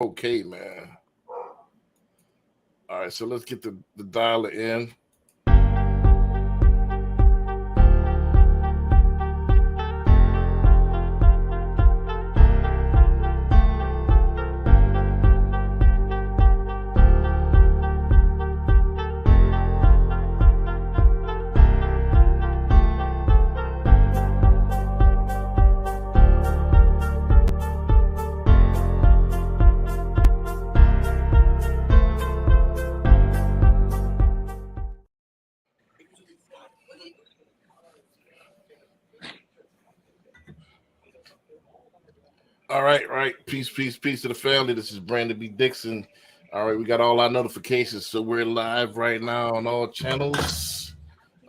Okay, man. All right, so let's get the dialer in. All right, right. Peace, peace, peace to the family. This is Brandon B. Dixon. All right, we got all our notifications, so we're live right now on all channels.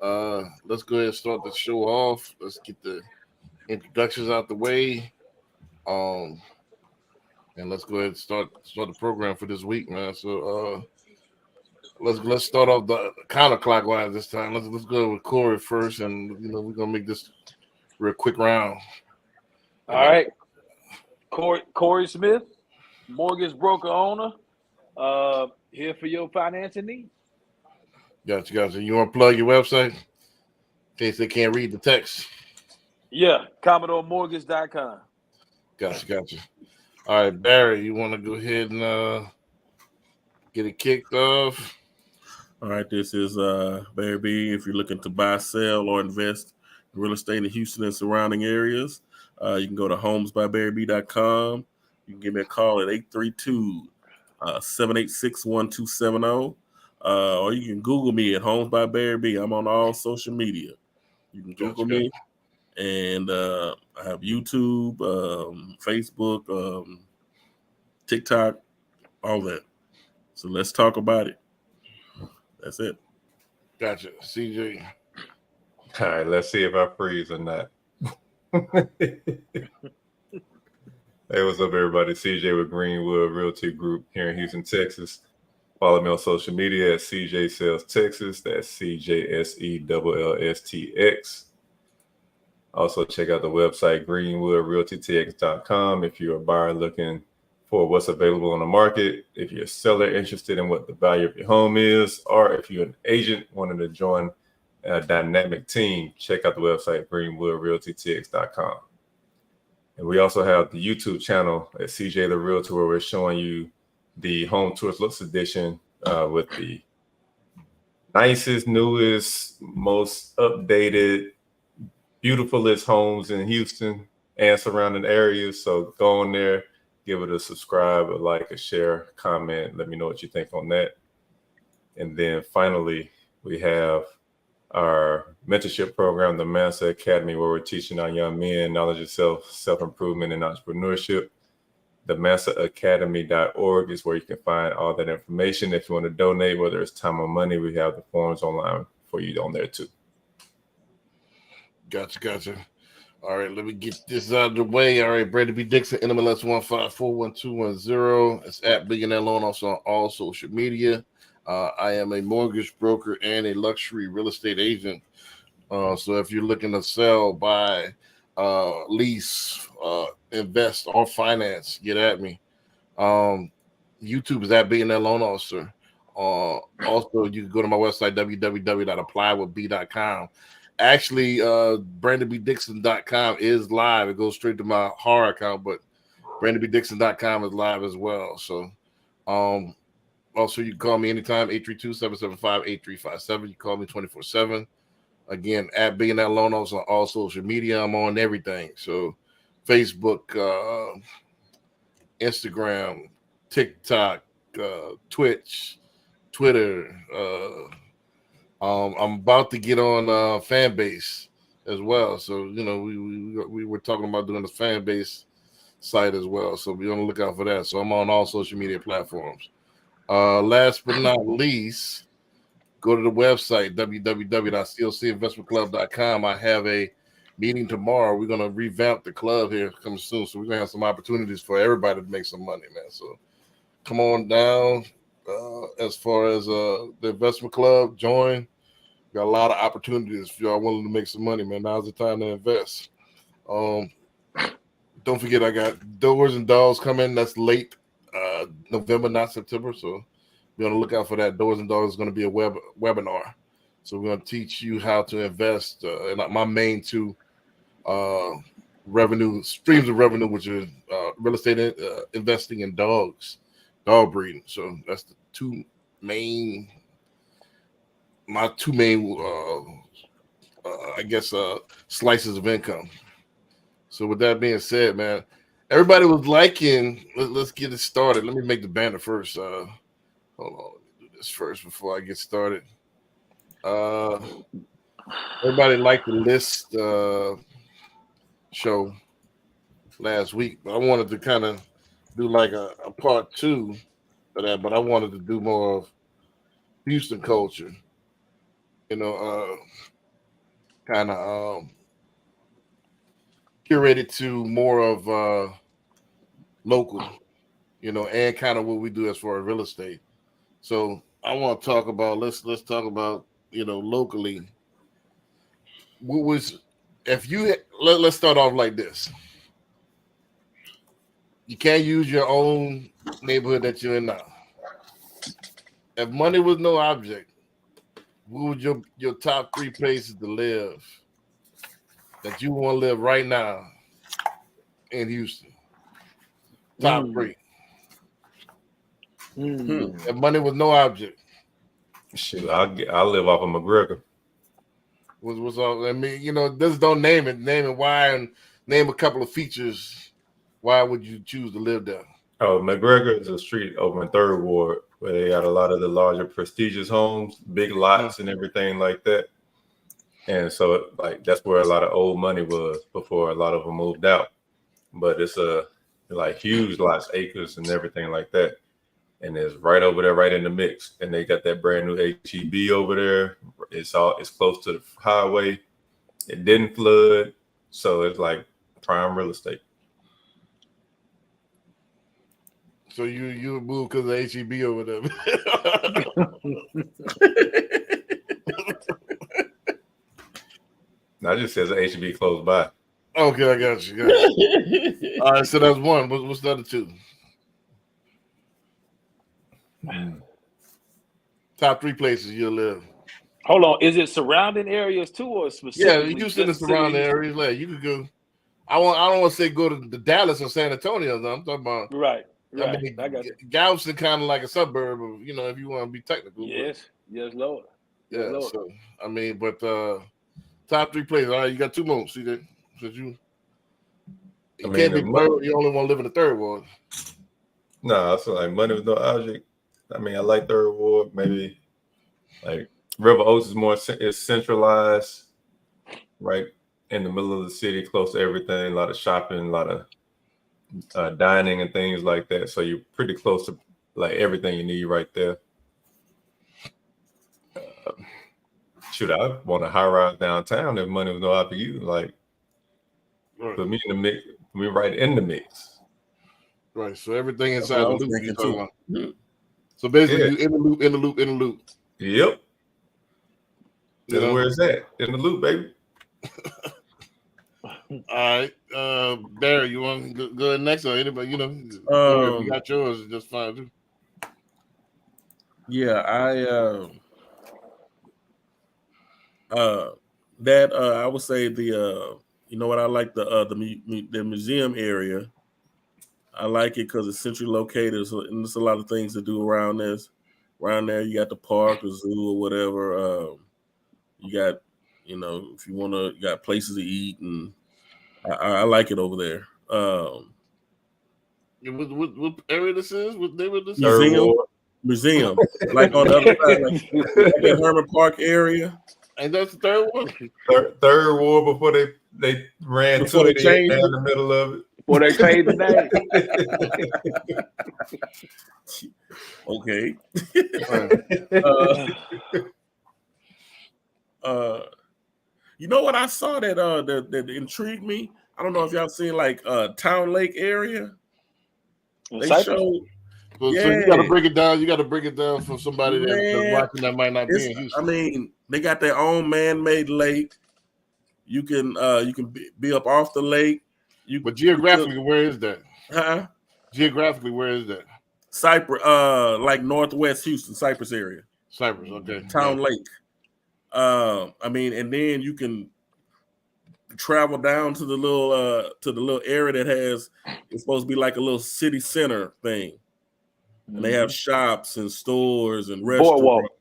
Let's go ahead and start the show off. Let's get the introductions out the way. Um, and let's go ahead and start the program for this week, man. So let's start off the counterclockwise this time. Let's go with Corey first, and we're gonna make this real quick round. All right. Corey Smith, mortgage broker owner, here for your financing needs. Gotcha. You want to plug your website in case they can't read the text? Yeah, CommodoreMortgage.com. Gotcha. All right, Barry, you want to go ahead and get it kicked off? All right, this is Barry B. If you're looking to buy, sell, or invest in real estate in Houston and surrounding areas, you can go to homesbybarryb.com. You can give me a call at 832-786-1270. Or you can Google me at Homes by Barry B. I'm on all social media. You can Google me. And I have YouTube, Facebook, TikTok, all that. So let's talk about it. That's it. Gotcha. CJ. All right, let's see if I freeze or not. Hey, what's up, everybody? CJ with Greenwood Realty Group here in Houston, Texas. Follow me on social media at CJ Sales Texas. That's CJSELLSTX. Also, check out the website greenwoodrealtytx.com if you're a buyer looking for what's available on the market, if you're a seller interested in what the value of your home is, or if you're an agent wanting to join a dynamic team, check out the website greenwoodrealtytx.com. And we also have the YouTube channel at CJ the Realtor, where we're showing you the Home Tours Looks edition with the nicest, newest, most updated, beautifulest homes in Houston and surrounding areas. So go on there, give it a subscribe, a like, a share, comment. Let me know what you think on that. And then finally, we have our mentorship program, the Mansa Academy, where we're teaching our young men knowledge of self-improvement, and entrepreneurship. The MansaAcademy.org is where you can find all that information. If you want to donate, whether it's time or money, we have the forms online for you on there too. Gotcha. All right, let me get this out of the way. All right, Brandon B. Dixon, NMLS 1541210. It's at Billionaire Loan, also on all social media. I am a mortgage broker and a luxury real estate agent. So if you're looking to sell, buy, lease, invest, or finance, get at me. YouTube is at Billionaire Loan Officer. Also, you can go to my website, www.applywithb.com. Actually, BrandonBDixon.com is live. It goes straight to my HAR account, but BrandonBDixon.com is live as well. So, also, you can call me anytime, 832-775-8357. You call me 24/7. Again, at Billionaire Loan Officer on all social media. I'm on everything. So, Facebook, Instagram, TikTok, Twitch, Twitter. I'm about to get on Fanbase as well. So, we were talking about doing the Fanbase site as well. So be on the lookout for that. So I'm on all social media platforms. Last but not least, go to the website, www.clcinvestmentclub.com. I have a meeting tomorrow. We're going to revamp the club here coming soon. So we're going to have some opportunities for everybody to make some money, man. So come on down. As far as the investment club, join. Got a lot of opportunities if y'all willing to make some money, man. Now's the time to invest. Don't forget, I got Doors and Dolls coming. That's late November, not September. So be on the lookout for that. Doors and Dollars is going to be a webinar. So we're going to teach you how to invest in my main two revenue streams of revenue, which is real estate investing in dogs, dog breeding. So that's the my two main slices of income. So with that being said, man, everybody was liking. Let's get it started. Let me make the banner first. Hold on, let me do this first before I get started. Everybody liked the list show last week, but I wanted to kind of do like a part 2 of that. But I wanted to do more of Houston culture. Kind of curated to more of local, and kind of what we do as far as real estate. So I want to talk about let's talk about locally. What was let's start off like this. You can't use your own neighborhood that you're in now. If money was no object, what would your top 3 places to live that you want to live right now in Houston? Top 3. If money was no object. Shoot, I'll live off of McGregor. What's all? I mean, just don't name it. Name it why, and name a couple of features. Why would you choose to live there? Oh, McGregor is a street over in 3rd Ward where they got a lot of the larger prestigious homes, big lots and everything like that. And so that's where a lot of old money was before a lot of them moved out. But it's huge lots, acres and everything like that. And it's right over there, right in the mix. And they got that brand new HEB over there. It's close to the highway. It didn't flood. So it's like prime real estate. So you would move because of HEB over there. I just says the HEB close by. Okay, I got you. All right, so that's one. What's the other 2? Top 3 places you live. Hold on, is it surrounding areas too, or specifically? Yeah, Houston and surrounding areas. Like you could go. I don't want to say go to the Dallas or San Antonio. No, I'm talking about right. I mean, Galveston kind of like a suburb of, if you want to be technical. Yes, Lord. Yeah, Lord. so I mean, but top 3 places. All right, you got 2 more. See that? Because you can't be third. You only want to live in the 3rd Ward. No, I feel like money was no object. I mean, I like 3rd Ward. Maybe like River Oaks is centralized, right in the middle of the city, close to everything. A lot of shopping, a lot of dining and things like that. So you're pretty close to like everything you need right there. Shoot, I want a high rise downtown if money was no object. You like put me in the mix, put me right in the mix. Right. So everything inside the loop you're talking about. So basically, you in the loop. Yep. Where is that? In the loop, baby. All right, Barry, you want to go next, or anybody? If you got yours, it's just fine too. Yeah, I would say the I like the museum area. I like it because it's centrally located, so and there's a lot of things to do around this. Around there, you got the park, the zoo, or whatever. You got, if you want to, you got places to eat, and I like it over there. What area this is? What neighborhood this is? Museum. Like on the other side, like the Herman Park area. And that's the 3rd Ward? 3rd Ward before they ran before they changed down the middle of it. Before they paid the name. Okay. You know what I saw that intrigued me? I don't know if y'all seen like Town Lake area. They showed. So you got to break it down. You got to break it down for somebody that's watching that might not be in Houston. I mean, they got their own man-made lake. You can be up off the lake. But geographically, where is that? Huh? Geographically, where is that? Cypress, like Northwest Houston, Cypress area, Cypress, okay. Town Lake. I mean, and then you can travel down to the little area that has, it's supposed to be like a little city center thing, and they have shops and stores and restaurants. Boardwalk.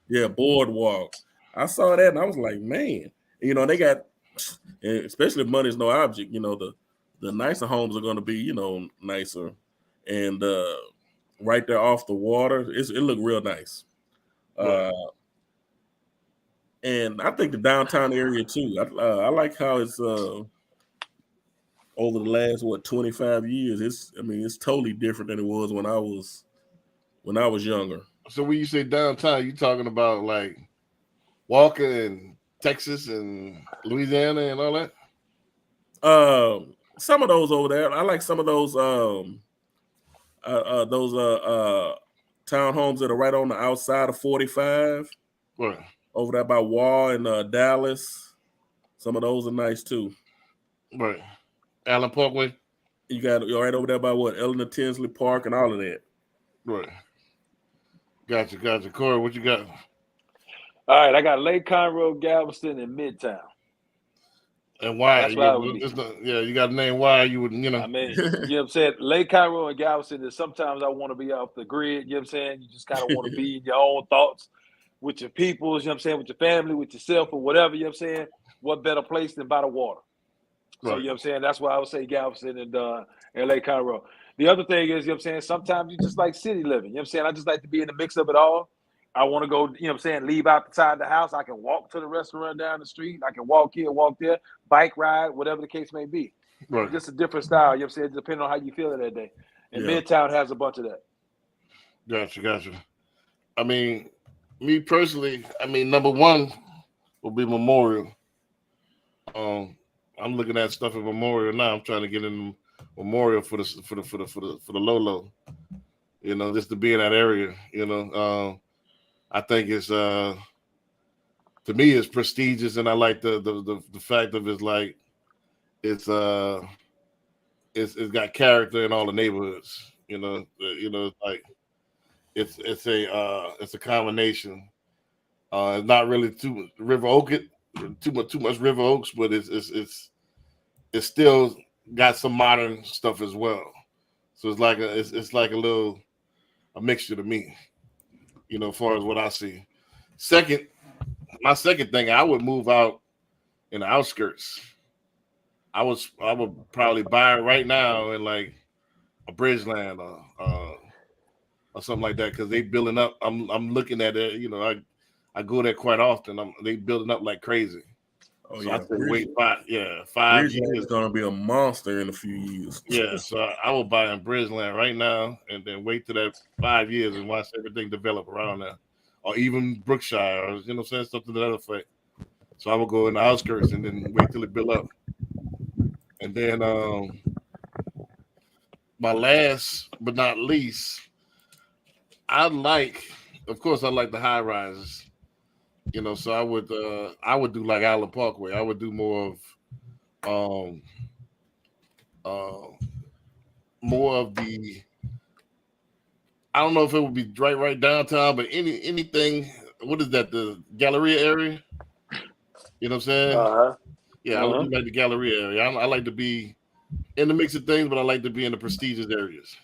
Yeah, boardwalk. I saw that and I was like, man, you know, they got, especially if money's no object, you know, the nicer homes are going to be, you know, nicer, and right there off the water, it looked real nice. And I think the downtown area too. I like how it's over the last 25 years. It's totally different than it was when I was younger. So when you say downtown, you talking about like Walker and Texas and Louisiana and all that? Some of those over there. I like some of those townhomes that are right on the outside of 45. Right. Over there by Wall and Dallas. Some of those are nice too. Right. Allen Parkway. You're right over there by what? Eleanor Tinsley Park and all of that. Right. Gotcha. Corey, what you got? All right, I got Lake Conroe, Galveston, and Midtown. And why? That's why I would be. You got to name why you would, you know. I mean, you know what I'm saying? Lake Conroe and Galveston is sometimes I want to be off the grid, you know what I'm saying? You just kind of want to be in your own thoughts with your people, you know what I'm saying, with your family, with yourself or whatever, you know what I'm saying? What better place than by the water? So, Right. you know what I'm saying? That's why I would say Galveston and Lake Conroe. The other thing is, you know what I'm saying, sometimes you just like city living, you know what I'm saying? I just like to be in the mix of it all. I want to go, you know what I'm saying, leave outside the house. I can walk to the restaurant down the street. I can walk here, walk there, bike ride, whatever the case may be. Right. Just a different style, you know what I'm saying, depending on how you feel that day. And Midtown has a bunch of that. Gotcha. I mean, me personally, number one will be Memorial. I'm looking at stuff at Memorial now. I'm trying to get in Memorial for the Lolo. You know, just to be in that area. You know, I think it's to me it's prestigious, and I like the fact of it's like it's got character in all the neighborhoods. You know, like it's a combination. It's not really too River Oak too much River Oaks, but it's still got some modern stuff as well. So it's like a mixture to me, you know, as far as what I see. My second thing, I would move out in the outskirts. I would probably buy it right now in like a Bridgeland or something like that, because they building up. I'm looking at it, you know, I go there quite often. They building up like crazy. Oh, so yeah. I think wait 5 years. Is going to be a monster in a few years. Yeah, so I will buy in Bridgeland right now and then wait till that 5 years and watch everything develop around there. Or even Brookshire, or, you know, saying something to that effect. So I will go in the outskirts and then wait till it build up. And then my last but not least, I like the high rises. You know, so I would do like Allen Parkway. I would do more of the. I don't know if it would be right downtown, but anything. What is that? The Galleria area. You know what I'm saying? Yeah, I would do like the Galleria area. I like to be in the mix of things, but I like to be in the prestigious areas.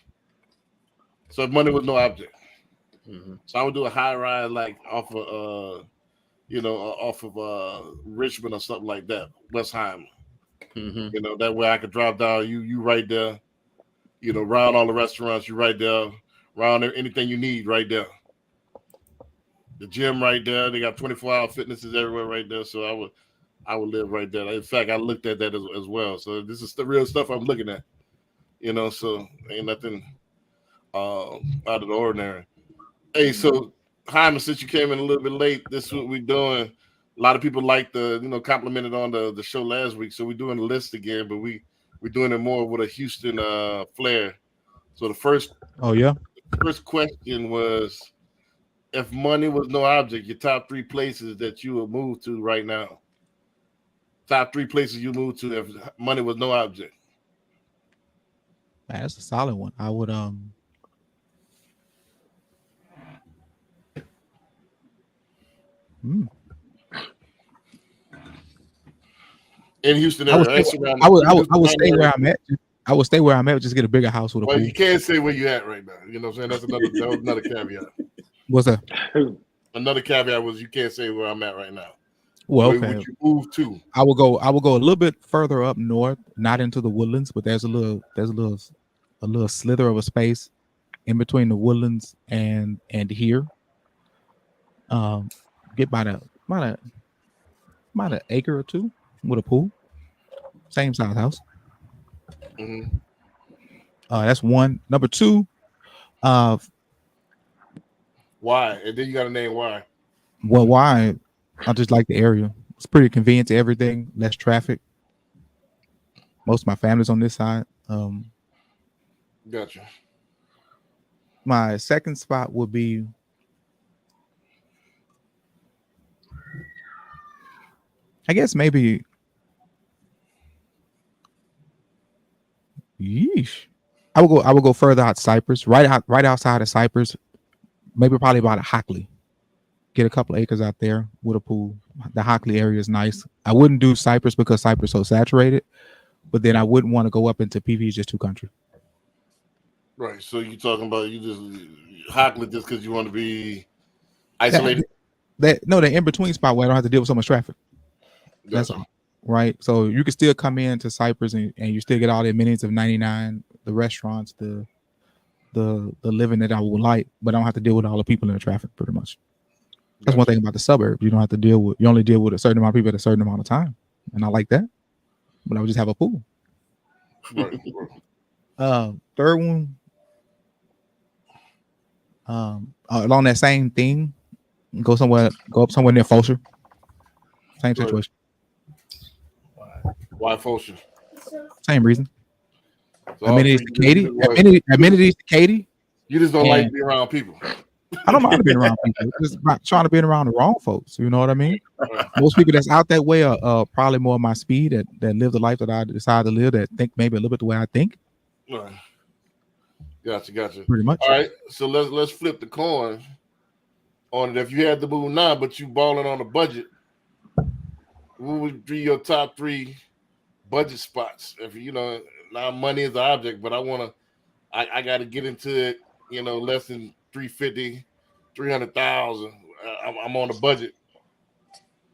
So money was no object. Mm-hmm. So I would do a high rise like off of Richmond or something like that, Westheimer. Mm-hmm. You know, that way I could drop down. You right there. You know, around all the restaurants, you right there. Around anything you need, right there. The gym right there. They got 24-hour fitnesses everywhere right there. So I would live right there. In fact, I looked at that as well. So this is the real stuff I'm looking at. You know, so ain't nothing out of the ordinary. Hey, so Hyman, since you came in a little bit late, this is what we're doing. A lot of people complimented on the show last week. So we're doing the list again, but we're doing it more with a Houston flair. So the first question was, if money was no object, your top 3 places that you would move to right now. Top 3 places you move to if money was no object. That's a solid one. I would In Houston I would area, stay, right? I would stay where I'm at. I would stay where I'm at. Just get a bigger house with a Well, pool. you can't say where you at right now. You know what I'm saying? That was another caveat. What's that? Another caveat was you can't say where I'm at right now. Well, Where okay. would you move to? I will go a little bit further up north, not into the woodlands, but there's a little slither of a space in between the woodlands and here. Get about an acre or two with a pool. Same size house. Mm-hmm. That's one. Number two, Why? And then you got to name why. well, why? I just like the area. It's pretty convenient to everything. Less traffic. Most of my family's on this side. Gotcha. My second spot would be I guess maybe yeesh. I would go further out Cypress, right outside of Cypress, maybe probably about a Hockley. Get a couple acres out there with a pool. The Hockley area is nice. I wouldn't do Cypress because Cypress is so saturated, but then I wouldn't want to go up into PV, just too country. Right. So you talking about you just Hockley just because you want to be isolated? The in between spot where I don't have to deal with so much traffic. That's Gotcha. all. Right. So you can still come into Cypress and you still get all the amenities of 99, the restaurants, the living that I would like, but I don't have to deal with all the people in the traffic pretty much. That's one thing about the suburbs. You don't have to you only deal with a certain amount of people at a certain amount of time. And I like that. But I would just have a pool. Right. Third one, along that same thing, go up somewhere near Fulshear. Same situation. Why Fulshear? Same reason. So Amenities to Katie. Amenities to Katie. You just don't like to be around people. I don't mind being around people. It's just about trying to be around the wrong folks. You know what I mean? Most people that's out that way are probably more my speed that live the life that I decide to live, that think maybe a little bit the way I think. Right. Gotcha. Pretty much. All right. So let's flip the coin on it. If you had the move now, but you balling on a budget, what would be your top 3 budget spots? If you know, now money is the object, but I got to get into it. You know, less than 350, 300,000. I'm on a budget.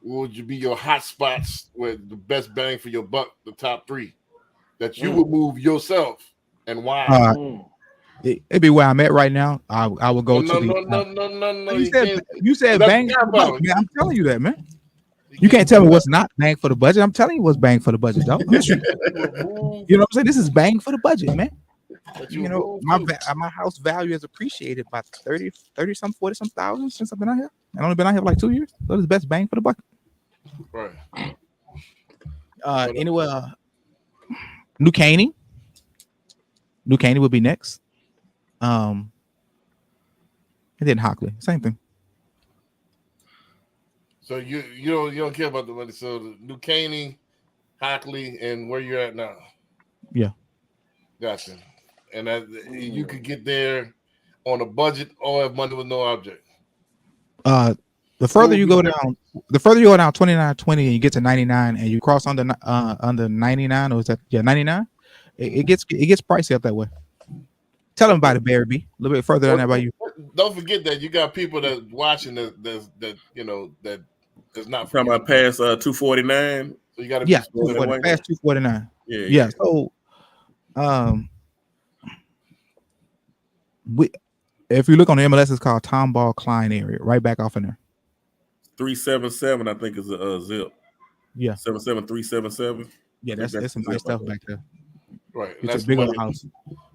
What would you be your hot spots with the best bang for your buck? The top 3 that you would move yourself, and why? It'd be where I'm at right now. I will go to No. You said bang for the buck, man. I'm telling you that, man. You can't tell me what's not bang for the budget. I'm telling you what's bang for the budget, dog. You know what I'm saying? This is bang for the budget, man. You know, my house value is appreciated by 30 some 40 some thousand since I've been out here. I've only been out here for like 2 years. So it's the best bang for the buck. Right. Anyway, New Caney would be next. And then Hockley, same thing. So you don't care about the money. So the New Caney, Hockley, and where you're at now. Yeah. Gotcha. And that you could get there on a budget or if money was no object. The further you go down 2920 and you get to 99 and you cross under 99, or is that 99? It gets pricey up that way. Tell them about it, Barry B. A little bit further down there by you. Don't forget that you got people that watching that you know that is not talking about past 249. So you got to past 249. Yeah. So if you look on the MLS, it's called Tomball Klein area, right back off in there. 377, I think, is a zip. Yeah, 77377. Yeah, that's some nice stuff back there. Right, it's a big old house.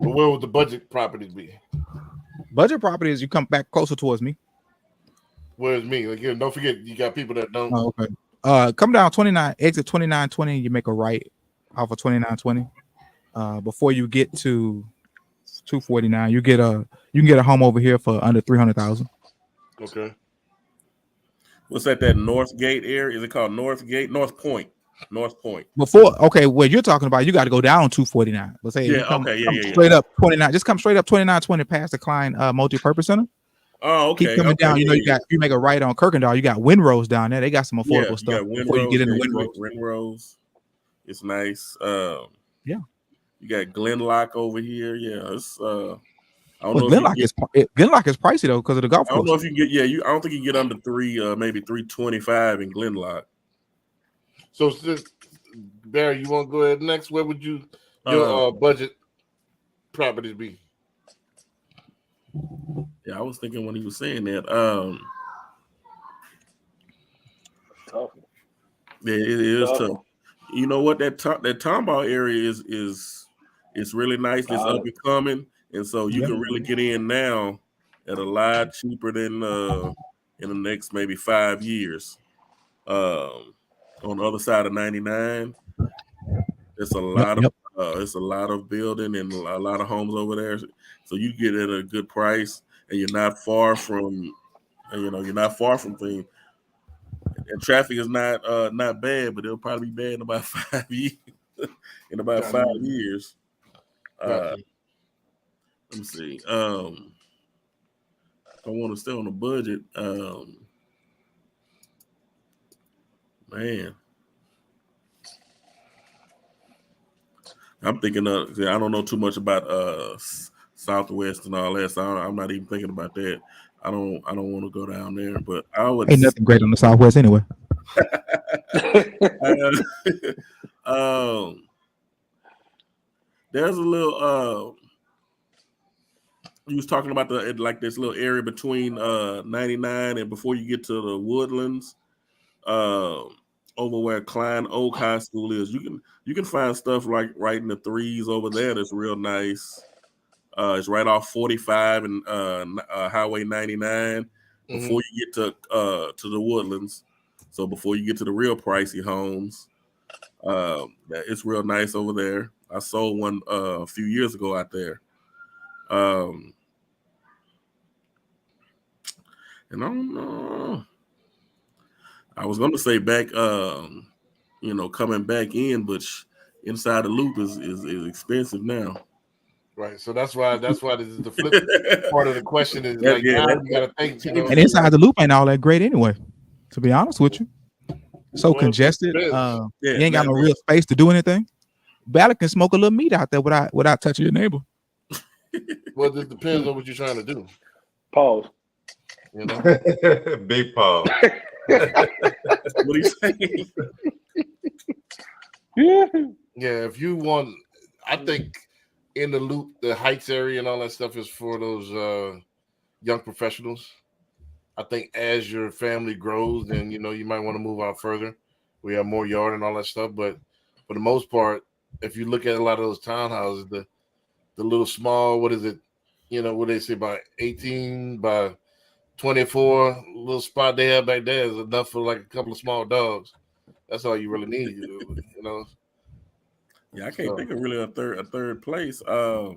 But where would the budget properties be? Budget properties, you come back closer towards me. Where's me? Like, don't forget, you got people that don't. Oh, okay. Come down 29, exit 2920, you make a right off of 2920. Before you get to 249, you can get a home over here for under 300,000. Okay. What's that North Gate area? Is it called North Gate? North Point. Before, okay, what you're talking about, you got to go down 249. Let's say, come straight up 29. Just come straight up 2920 past the Klein Multi-Purpose Center. Oh, okay. Keep coming down. You know, you got if you make a right on Kirkendall, you got Windrose down there. They got some affordable stuff before you get into Windrose. Windrose, it's nice. Yeah. You got Glenlock over here. Yeah, it's I don't Well, know. Glenlock is pricey though because of the golf course. I don't know if you can get. Yeah, I don't think you can get under maybe 325 in Glenlock. So, Barry, you want to go ahead next? Where would your budget properties be? Yeah, I was thinking when he was saying that. Tough. Yeah, it is tough. You know what? That Tomball area is really nice. It's up and coming, and so you can really get in now at a lot cheaper than in the next maybe 5 years. On the other side of 99, it's a lot of building and a lot of homes over there. So you get it at a good price, and you're not far from things. And traffic is not bad, but it'll probably be bad in about 5 years. In about 5 years. Let me see. I want to stay on the budget. Man, I'm thinking of. I don't know too much about Southwest and all that, so I'm not even thinking about that. I don't want to go down there, but I would. Ain't nothing great on the Southwest anyway. There's a little. You was talking about this little area between 99 and before you get to the Woodlands, over where Klein Oak High School is. You can find stuff like right in the threes over there. That's real nice. It's right off 45 and Highway 99 before you get to the Woodlands. So before you get to the real pricey homes, it's real nice over there. I sold one a few years ago out there. And I don't know. I was going to say back, coming back in, but inside the loop is expensive now. Right, so that's why this is the flip part of the question is now you gotta think. And inside the loop ain't all that great anyway. To be honest with you, so congested. You ain't got no real space to do anything. Ballot can smoke a little meat out there without touching your neighbor. Well, it depends on what you're trying to do. Pause. You know, big pause. What are you saying? Yeah, if you want, I think in the loop, the Heights area and all that stuff is for those young professionals. I think as your family grows, then you might want to move out further. We have more yard and all that stuff, but for the most part, if you look at a lot of those townhouses, the little small, what is it? What they say about 18 by 24 little spot they have back there is enough for like a couple of small dogs. That's all you really need, Yeah, I can't think of really a third place. What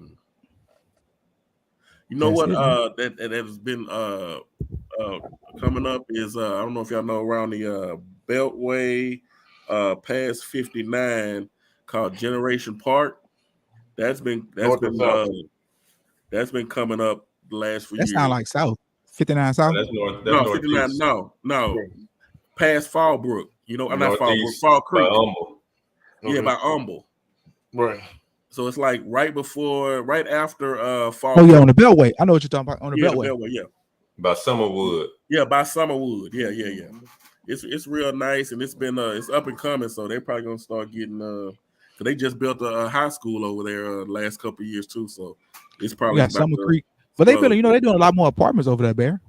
that has been coming up is I don't know if y'all know around the Beltway past 59 called Generation Park. That's been coming up the last few years. That sound like South 59 South. That's north. No, 59. No. Past Fallbrook. I'm not Fallbrook. Fall Creek. By by Humble. Right. So it's like right after Fall. Oh yeah, on the Beltway. I know what you're talking about. On the Beltway. By Summerwood. Yeah, by Summerwood. Yeah. It's real nice, and it's been it's up and coming. So they're probably gonna start getting because they just built a high school over there last couple of years too. So it's probably got Summer Creek. But they building, they're doing a lot more apartments over there, Bear.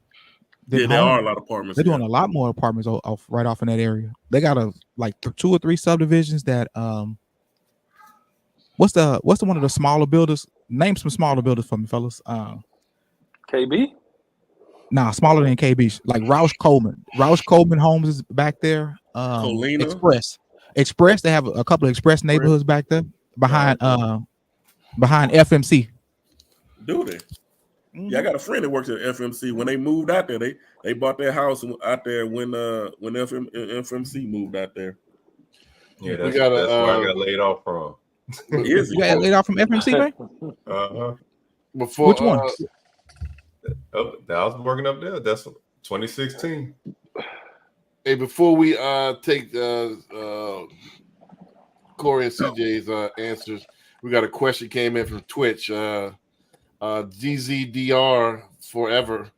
Yeah, there are a lot of apartments. They're doing a lot more apartments right off in that area. They got like 2 or 3 subdivisions that what's the one of the smaller builders? Name some smaller builders for me, fellas. KB? Nah, smaller than KB. Like Roush Coleman. Roush Coleman Homes is back there. Colina? Express. They have a couple of Express neighborhoods back there behind FMC. Do they? Yeah, I got a friend that works at FMC. When they moved out there, they bought their house out there when FMC moved out there. Yeah, that's where I got laid off from. You got laid off from FMC, man? Uh-huh. Before, which one? Oh, I was working up there. That's 2016. Hey, before we take Corey and CJ's answers, we got a question came in from Twitch. GZDR Forever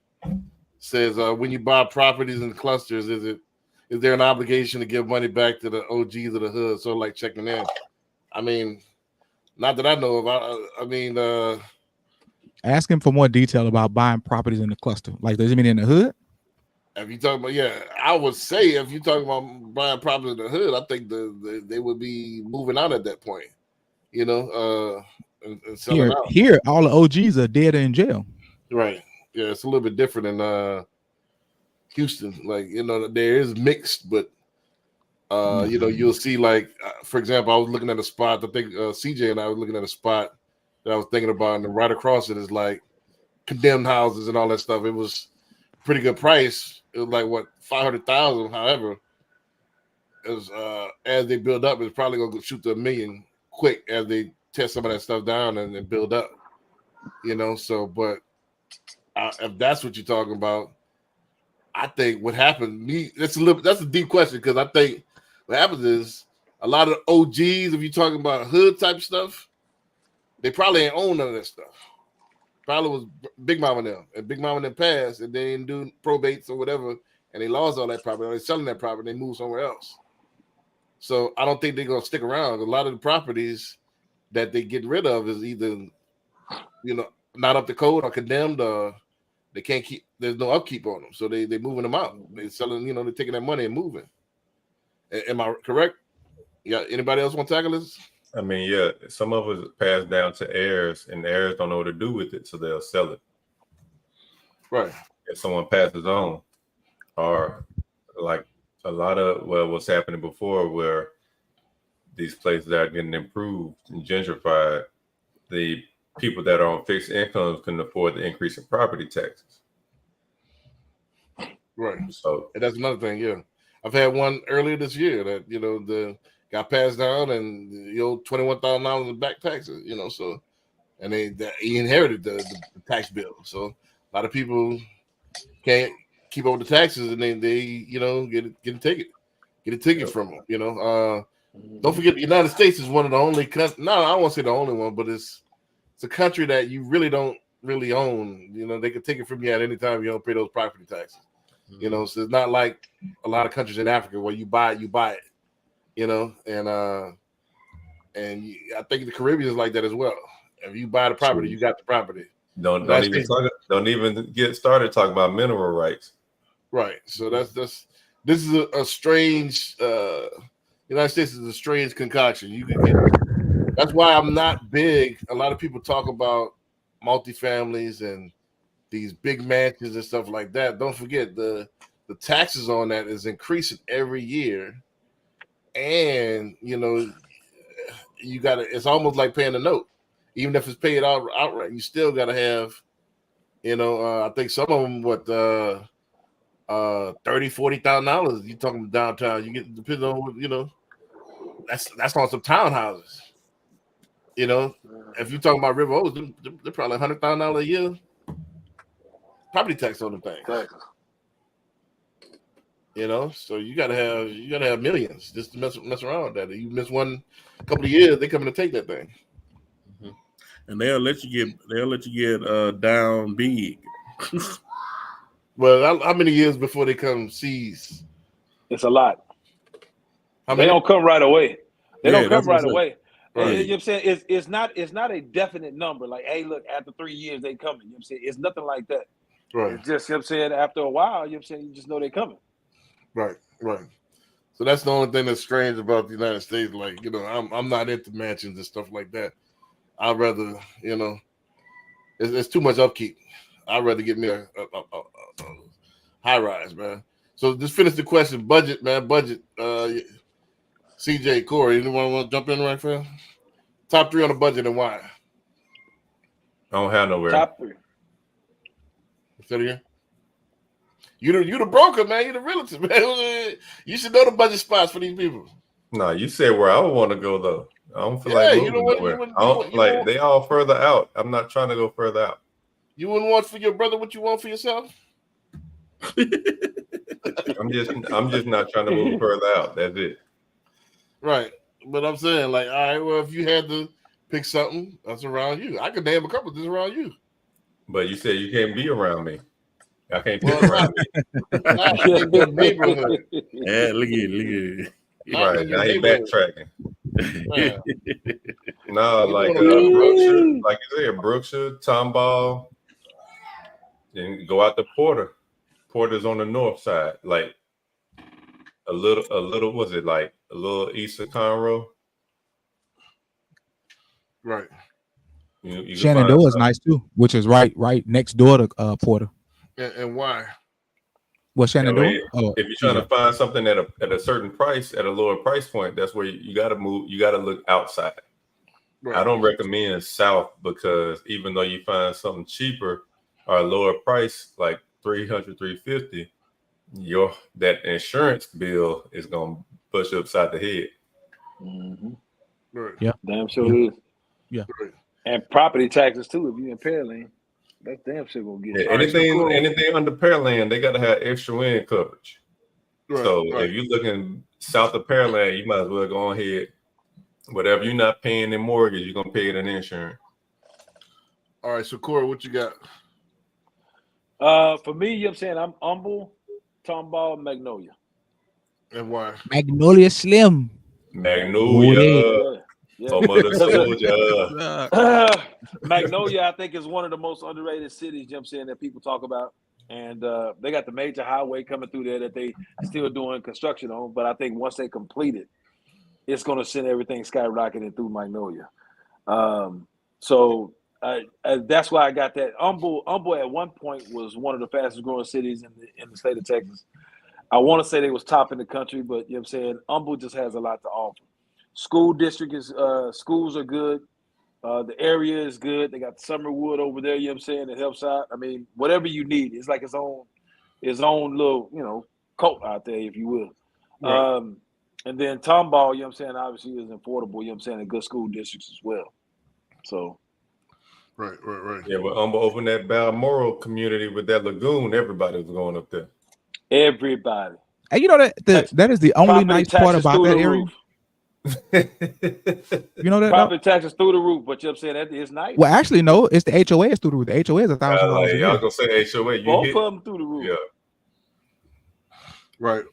says, when you buy properties in clusters, is there an obligation to give money back to the OGs of the hood? So like checking in. I mean, not that I know of. I mean, ask him for more detail about buying properties in the cluster. Like, does it mean in the hood? if you talking about, yeah, I would say if you're talking about buying property in the hood, I think they would be moving out at that point, you know, and selling out. Here, all the OGs are dead or in jail. Right. Yeah, it's a little bit different in Houston. Like, you know, there is mixed, but you know, you'll see like, for example, I was looking at a spot. I think CJ and I was looking at a spot that I was thinking about, and right across it is like condemned houses and all that stuff. It was pretty good price. It was like what, 500,000. However, it was as they build up, it's probably gonna shoot to $1 million quick as they tear some of that stuff down and then build up. You know, so but if that's what you're talking about, I think what happened. That's a deep question, because I think what happens is a lot of OGs, if you're talking about hood type stuff, they probably ain't own none of that stuff. Probably was Big Mama them, and Big Mama them passed, and they didn't do probates or whatever, and they lost all that property. Or they're selling that property, they moved somewhere else. So I don't think they're gonna stick around. A lot of the properties that they get rid of is either, you know, not up to code or condemned, or they can't keep. There's no upkeep on them, so they moving them out. They selling, you know, they're taking that money and moving. Am I correct? Yeah. Anybody else want to tackle this? I mean, yeah, some of it passed down to heirs, and the heirs don't know what to do with it, so they'll sell it. Right. If someone passes on, or like a lot of what's happening before, where these places are getting improved and gentrified, the people that are on fixed incomes can afford the increase in property taxes. Right. So and that's another thing. Yeah, I've had one earlier this year that, you know, the got passed down, and you know, $21,000 in back taxes. You know, so and he inherited the tax bill. So a lot of people can't keep up with the taxes, and they you know get a ticket from them. You know, don't forget the United States is one of the only countries. No, I won't say the only one, but it's a country that you really don't really own. You know, they can take it from you at any time. You don't pay those property taxes. You know, so it's not like a lot of countries in Africa where you buy it. You know, and I think the Caribbean is like that as well. If you buy the property, you got the property. Don't even get started talking about mineral rights. Right. So this is a strange. United States is a strange concoction. You can get. That's why I'm not big. A lot of people talk about multifamilies and these big mansions and stuff like that. Don't forget the taxes on that is increasing every year, and you know you got to. It's almost like paying a note, even if it's paid outright. You still got to have, you know. I think some of them $30,000-$40,000. You talking about downtown? You get depends on what, you know. That's on some townhouses. You know, if you're talking about River Oaks, they're probably $100,000 a year property tax on the thing. You know, so you gotta have millions just to mess around with that. If you miss one couple of years, they coming to take that thing. Mm-hmm. And they'll let you get down big. Well, how many years before they come seize? It's a lot. They don't come right away. They don't come right away. Right. You know what I'm saying? It's not a definite number. Like, hey, look, after 3 years they coming. You know what I'm saying? It's nothing like that. Right. It's just, you know what I'm saying, after a while, you know what I'm saying, you just know they're coming. Right. So that's the only thing that's strange about the United States. Like, you know, I'm not into mansions and stuff like that. I'd rather, you know, it's too much upkeep. I'd rather get me a high rise, man. So just finish the question. Budget, man. Budget. CJ, Corey, anyone want to jump in right now? Top 3 on the budget and why? I don't have nowhere. Top 3. Say it again. You the broker, man. You the realtor, man. You should know the budget spots for these people. No, you said where I would want to go though. I don't feel like moving nowhere. They all further out. I'm not trying to go further out. You wouldn't want for your brother what you want for yourself. I'm just not trying to move further out. That's it. Right. But I'm saying, like, all right, well, if you had to pick something that's around you, I could name a couple that's around you. But you said you can't be around me. I can't be Well, around me. not in your neighborhood. Yeah, look at it. Not Right in your now, he neighborhood. backtracking. Yeah. No, You like doing Brookshire, like you said, Brookshire, Tomball, and go out to Porter. Porter's on the north side, like a little. Was it like a little east of Conroe? Right. You can Shenandoah find is nice too, which is right next door to Porter. And why? What Shenandoah? I mean, if you're trying to find something at a certain price, at a lower price point, that's where you got to move. You got to look outside. Right. I don't recommend south because even though you find something cheaper or a lower price, like $300, $350, that insurance bill is gonna push you upside the head. Mm-hmm. Right. Yeah. Damn sure is. Yeah. Right. And property taxes too. If you in Pearland, that's damn sure gonna get Yeah, you. anything under Pearland, they gotta have extra wind coverage. Right. So right. if you're looking south of Pearland, you might as well go ahead. Whatever you're not paying in mortgage, you're gonna pay it in insurance. All right, so Corey, what you got? For me, you know what I'm saying, I'm Humble, Tomball, Magnolia. And why? Magnolia Slim. Magnolia, Yeah. home of the soldier. Magnolia, I think, is one of the most underrated cities, you know what I'm saying, that people talk about. And they got the major highway coming through there that they still doing construction on. But I think once they complete it, it's going to send everything skyrocketing through Magnolia. So that's why I got that. Humble at one point was one of the fastest growing cities in the state of Texas. I want to say they was top in the country, but you know what I'm saying, Humble just has a lot to offer. School district is schools are good. The area is good. They got Summerwood over there, you know what I'm saying, it helps out. I mean, whatever you need, it's like its own little, cult out there, if you will. Right. And then Tomball, you know what I'm saying, obviously is affordable, you know what I'm saying, and good school districts as well. So Right. Yeah, but opened that Balmoral community with that lagoon, everybody was going up there. everybody. And you know that is the only Property nice part taxes about through that the area. roof. You know that? Property taxes through the roof, but you know what I'm saying, that is nice. Well, actually, no. It's the HOA is through the roof. The HOA is $1,000 a I year. was gonna say HOA. Both of them through the roof. Yeah. Right.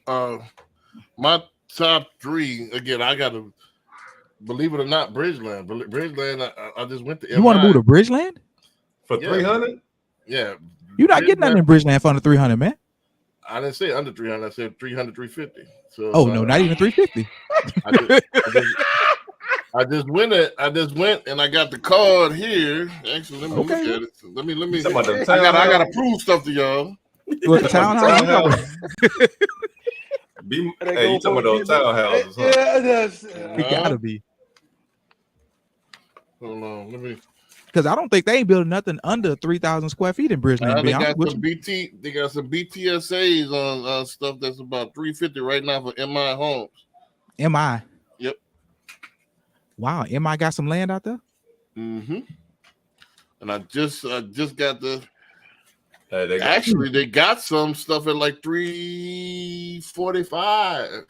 My top three, again, I got to, believe it or not, Bridgeland. Bridgeland, I just went to You want to move to Bridgeland? For 300? Yeah. You're not getting nothing in Bridgeland for under 300, man. I didn't say under 300. I said 300, 350. So Oh no, not even 350. I just went and I got the card here. Actually, let me look Okay. at it. Let me. Talking about them I gotta townhouses? prove stuff to y'all. What the townhouse? Hey, you talking about those townhouses, huh? Yeah, that's It gotta be. Hold on, let me. Because I don't think they ain't building nothing under 3,000 square feet in Bridgeland. To They be honest got with some you. They got some BTSAs on stuff that's about 350 right now for MI homes. MI. Yep. Wow, MI got some land out there. Mm-hmm. And I just got the. Hey, they got- Actually, they got some stuff at like 345.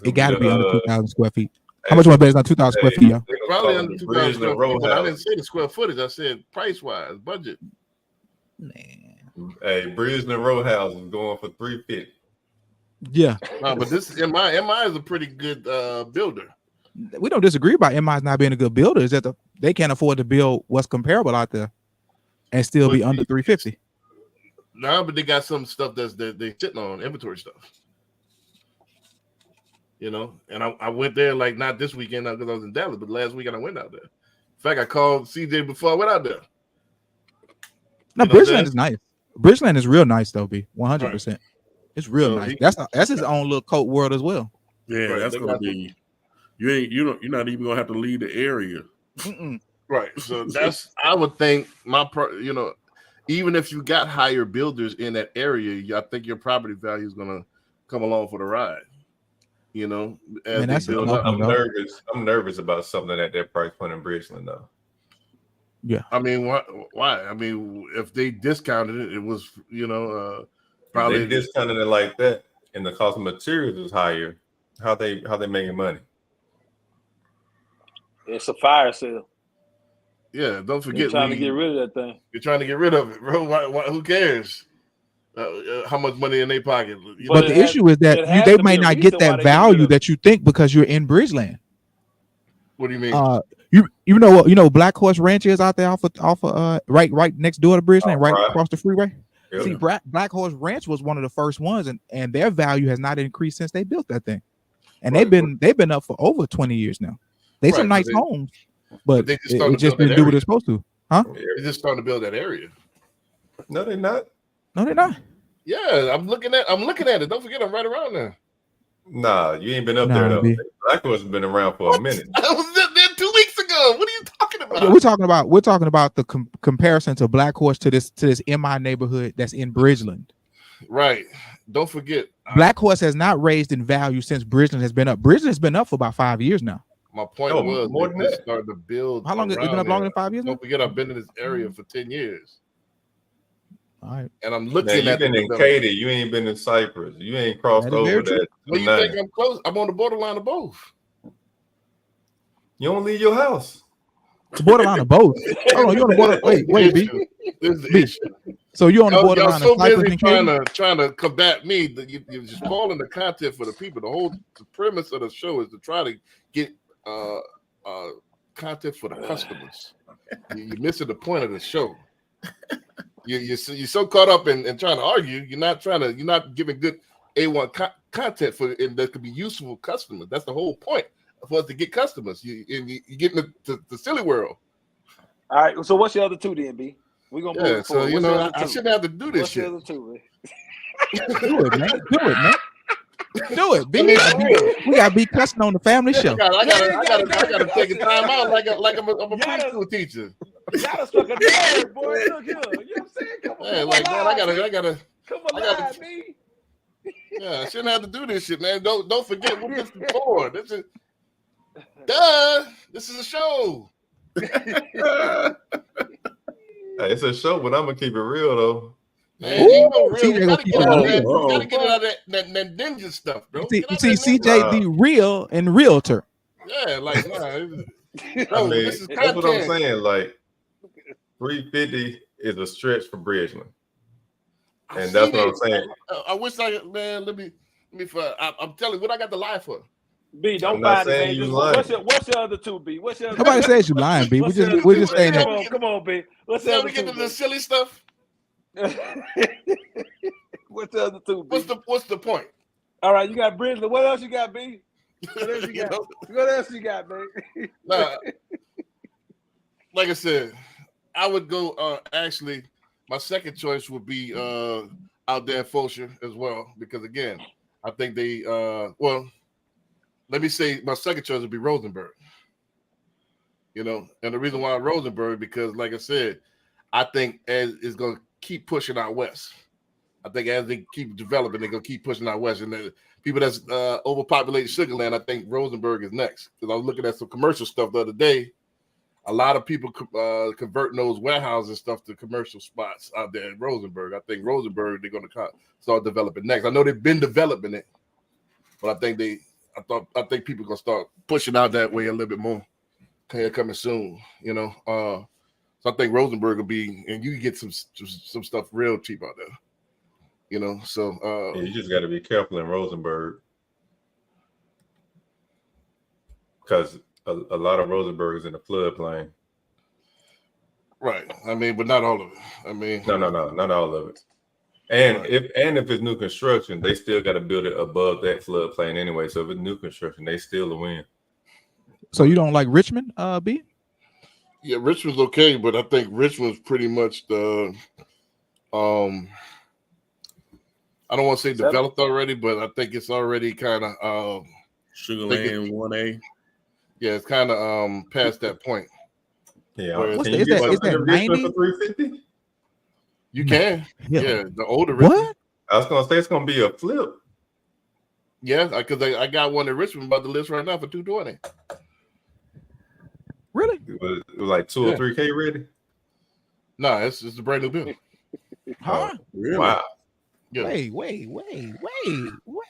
It got to be under 2,000 square feet. How Hey, much more base on 2,000 square feet, y'all? they gonna Probably call under it the 2,000 square Bridgeland feet, but I Roadhouse. didn't say the square footage. I said price wise, budget. Man. Hey, Bridgeland Roadhouse is going for 350. Yeah, No, but this MI is a pretty good builder. we don't disagree about MI's not being a good builder. Is that they can't afford to build what's comparable out there and still be under 350. No, but they got some stuff they sitting on inventory stuff. And I went there like not this weekend because I was in Dallas, but last weekend I went out there. In fact, I called CJ before I went out there. No, You know what I'm Bridgeland saying? is nice. Bridgeland is real nice though, B. 100%. It's real So nice. he- That's his own little cult world as well. Yeah, Right, that's they gonna got be. You're not even gonna have to leave the area. Mm-mm. Right. So that's I would think even if you got higher builders in that area, I think your property value is gonna come along for the ride. As Man, they that's a build tough up. one. I'm nervous about something at that price point in Bridgeland, though. Yeah. I mean, why? I mean, if they discounted it, it was Probably they discounted it like that, and the cost of materials is higher. How they making money? It's a fire sale. Yeah, don't forget. You're trying to get rid of that thing. You're trying to get rid of it, bro. Who cares? How much money in their pocket? But the issue is that they might not get that value that you think because you're in Bridgeland. What do you mean? You know Black Horse Ranch is out there off of right next door to Bridgeland, right across the freeway. Yeah. See, Black Horse Ranch was one of the first ones, and their value has not increased since they built that thing. And they've been up for over 20 years now. They some nice homes, but they just didn't do what they're supposed to, huh? They're just starting to build that area. No, they're not. No, they're not. Yeah, I'm looking at it. Don't forget, I'm right around there. Nah, you ain't been up there though. Black Horse has been around for a minute. I was there 2 weeks ago. What are you talking about? We're talking about the comparison to Black Horse to this MI neighborhood that's in Bridgeland. Right. Don't forget, Black Horse has not raised in value since Bridgeland has been up. Bridgeland has been up for about 5 years now. My point was more than that. Started to build. How long has it been up? Longer than 5 years? Don't forget, I've been in this area for 10 years. All right. And I'm looking at. You've been in Katy. You ain't been in Cypress. You ain't crossed over that. Well, you think I'm close? I'm on the borderline of both. You don't leave your house. It's borderline of both. Hold on, you're on the border. Wait, B. This is the issue. So you're on the borderline so of Cypress busy and Katy? trying to combat me that you're just spoiling the content for the people. The premise of the show is to try to get content for the customers. You're missing the point of the show. You're so caught up in trying to argue. You're not giving good A1 content for and that could be useful for customers. That's the whole point for us to get customers. You get in the silly world. All right. So what's your other two then, B? We're gonna move forward. So I shouldn't have to do this shit. What's the other two, Do it, man. Do it, B. We gotta be cussing on the family show. I gotta take a time out like I'm a preschool teacher. You gotta struck a nerve, boy. Look here. You know what I'm saying? Come on. Yeah, like man, I gotta come alive, B. Yeah, I shouldn't have to do this shit, man. Don't forget what this is for. This is a show. Hey, it's a show, but I'm gonna keep it real though. Man, you gotta get out of that ninja stuff, bro. See, CJ the real and realtor. Yeah, like I mean, that's what I'm saying. Like 350 is a stretch for Bridgeland, and that's what I'm saying. I wish man. Let me. I'm telling you what I got to lie for. B, don't find it, man. What's your other two, B? What's your other Nobody says you lying, B. We're just saying that. Come on, B. What's the other two? Get to the silly stuff. What's the other two, B? What's the point? All right, you got Bridgeland. What else you got, B? What else you got, baby? Nah, like I said, I would go. Actually, my second choice would be out there in Fulshire as well, because again, I think they. Well, let me say my second choice would be Rosenberg. You know, and the reason why Rosenberg, because like I said, I think as is going to keep pushing out west. I think as they keep developing, they're going to keep pushing out west, and the people that's overpopulated Sugarland, I think Rosenberg is next. Because I was looking at some commercial stuff the other day. A lot of people converting those warehouses and stuff to commercial spots out there in Rosenberg. I think Rosenberg they're going to start developing next. I know they've been developing it, but I think people are going to start pushing out that way a little bit more. Coming soon, you know. So I think Rosenberg will be, and you can get some stuff real cheap out there. You know, so you just got to be careful in Rosenberg because a lot of Rosenberg is in the floodplain. Right. I mean, but not all of it. I mean, no, not all of it. And right. if it's new construction, they still got to build it above that floodplain anyway. So if it's new construction, they still a win. So you don't like Richmond, B? Yeah, Richmond's okay, but I think Richmond's pretty much the I don't want to say developed already, but I think it's already kind of Sugarland 1A. Yeah, it's kind of past that point. Yeah, is that 90 for 350? You can. Yeah, the older Richmond. What? I was gonna say it's gonna be a flip. Yeah, because I got one in Richmond about the list right now for 220. Really? It was like 2 or Yeah. 3K ready. No, it's a brand new building. Huh? Really? Wow. Yeah. Wait. They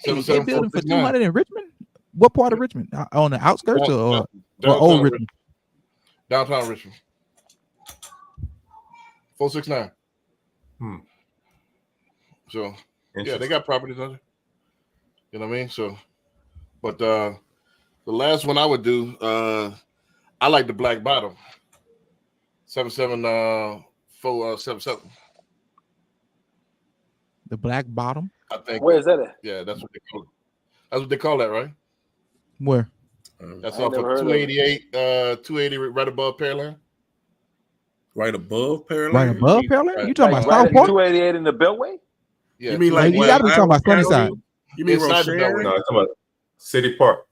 77469. building for 200 in Richmond? What part of Richmond? On the outskirts or Downtown old Richmond? Downtown Richmond. 469. So yeah, they got properties on it. You know what I mean? So, but the last one I would do, I like the Black Bottom. 77477. The Black Bottom? I think. Where is that at? Yeah, that's what they call it. That's what they call that, right? Where? That's I off of never heard of it. 288, 280 right above Pearland. Right above Pearland? Right above Pearland? You talking Like about right at Southport? 288 in the Beltway? Yeah, You mean like you gotta be talking about Iowa Sunnyside. County? You mean Inside the Rochelle? Beltway. No, I'm talking about City Park.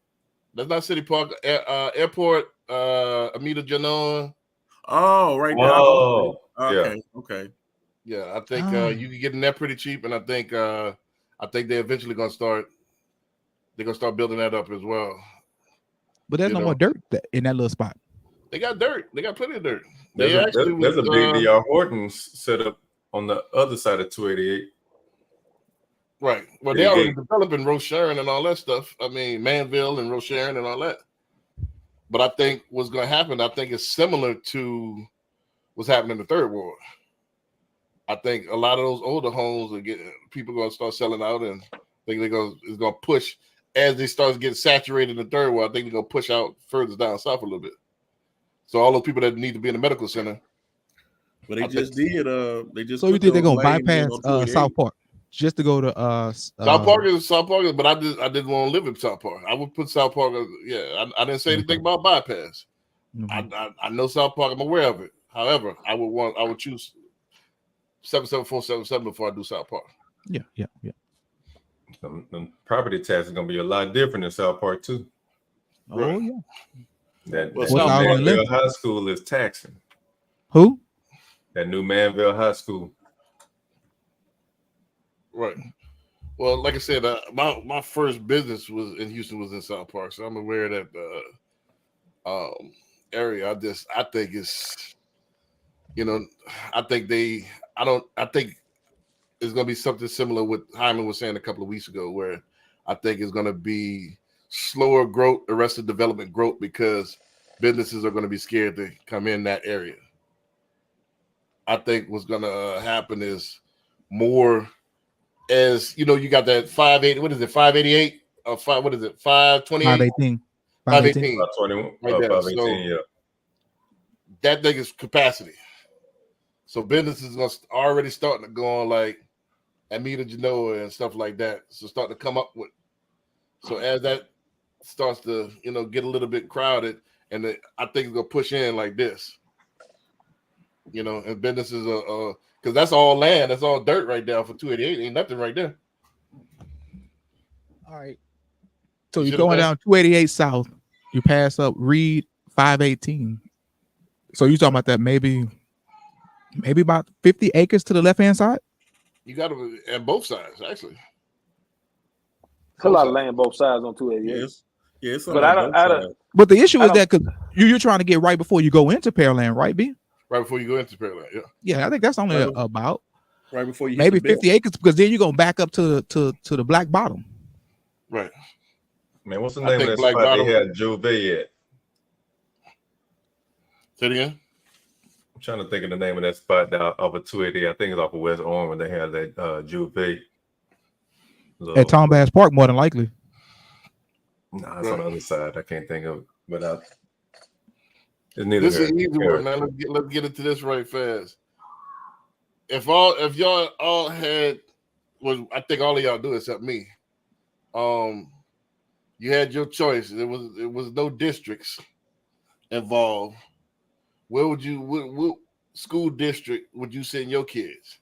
That's not City Park. Airport, Amita Genoa. Oh, right down. Oh, Okay. Okay. Yeah, I think you can get in there pretty cheap, and I think they're eventually gonna start. They're gonna start building that up as well. But there's You no know. more dirt in that little spot. They got dirt. They got plenty of dirt. There's They a, actually there's a was, big DR Hortons set up on the other side of 288. right. Well, Pretty they already big. developing Rocheron and all that stuff. I mean, Manville and Rocheron and all that. But I think what's going to happen, I think it's similar to what's happening in the Third Ward. I think a lot of those older homes are getting people going to start selling out, and I think it's going to push as they start getting saturated in the Third Ward. I think they're going to push out further down south a little bit. So all those people that need to be in the medical center. But they I just think- did. They just. So you put think they're those gonna lanes in bypass on 288. South Park just to go to South Park is, but I didn't want to live in South Park. I would put South Park. I didn't say anything about bypass. Mhm. I know South Park. I'm aware of it. However, I would choose 77477 before I do South Park. Yeah. The property tax is gonna be a lot different in South Park too. Oh Right. yeah. That Well, new South Park- Manville High School is taxing. Who? That new Manville High School. Right. Well, like I said, my first business was in Houston, was in South Park, so I'm aware of that area. I think it's, I think it's going to be something similar what Hyman was saying a couple of weeks ago, where I think it's going to be slower growth, arrested development growth, because businesses are going to be scared to come in that area. I think what's going to happen is more, as you got that 580, what is it, 588 or 528? 518. 518. 521, Right there. 518, yeah. That thing is capacity. So businesses are already starting to go on like Amita Genoa and stuff like that. So starting to come up with. So as that starts to get a little bit crowded, and I think it's gonna push in like this. And businesses are because that's all land, that's all dirt right there for 288. Ain't nothing right there. All right. So You you're should going have down 288 South. You pass up Reed 518. So you talking about that maybe about 50 acres to the left hand side? You got to at both sides actually. It's a lot of land both sides on 288. Yes. Yeah, it's But I don't. But the issue I is don't- that because you're trying to get right before you go into Pearland, right, B? Right before you go into Pearland, yeah. Yeah, I think that's only Right. about right before you maybe hit the bell. 50 acres, because then you're gonna back up to the Black Bottom. Right. Man, what's the I name of think that Black spot Bottom- they had Juve at? Say it again. I'm trying to think of the name of that spot down off of 288. I think it's off of West Orange when they had that Juve. At Tom Bass Park, more than likely. Nah, it's on the other side. I can't think of it. But it's neither This here is an easy nor one, man. Let's get into this right fast. If y'all all had, I think all of y'all do except me. You had your choice. It was no districts involved. What school district would you send your kids?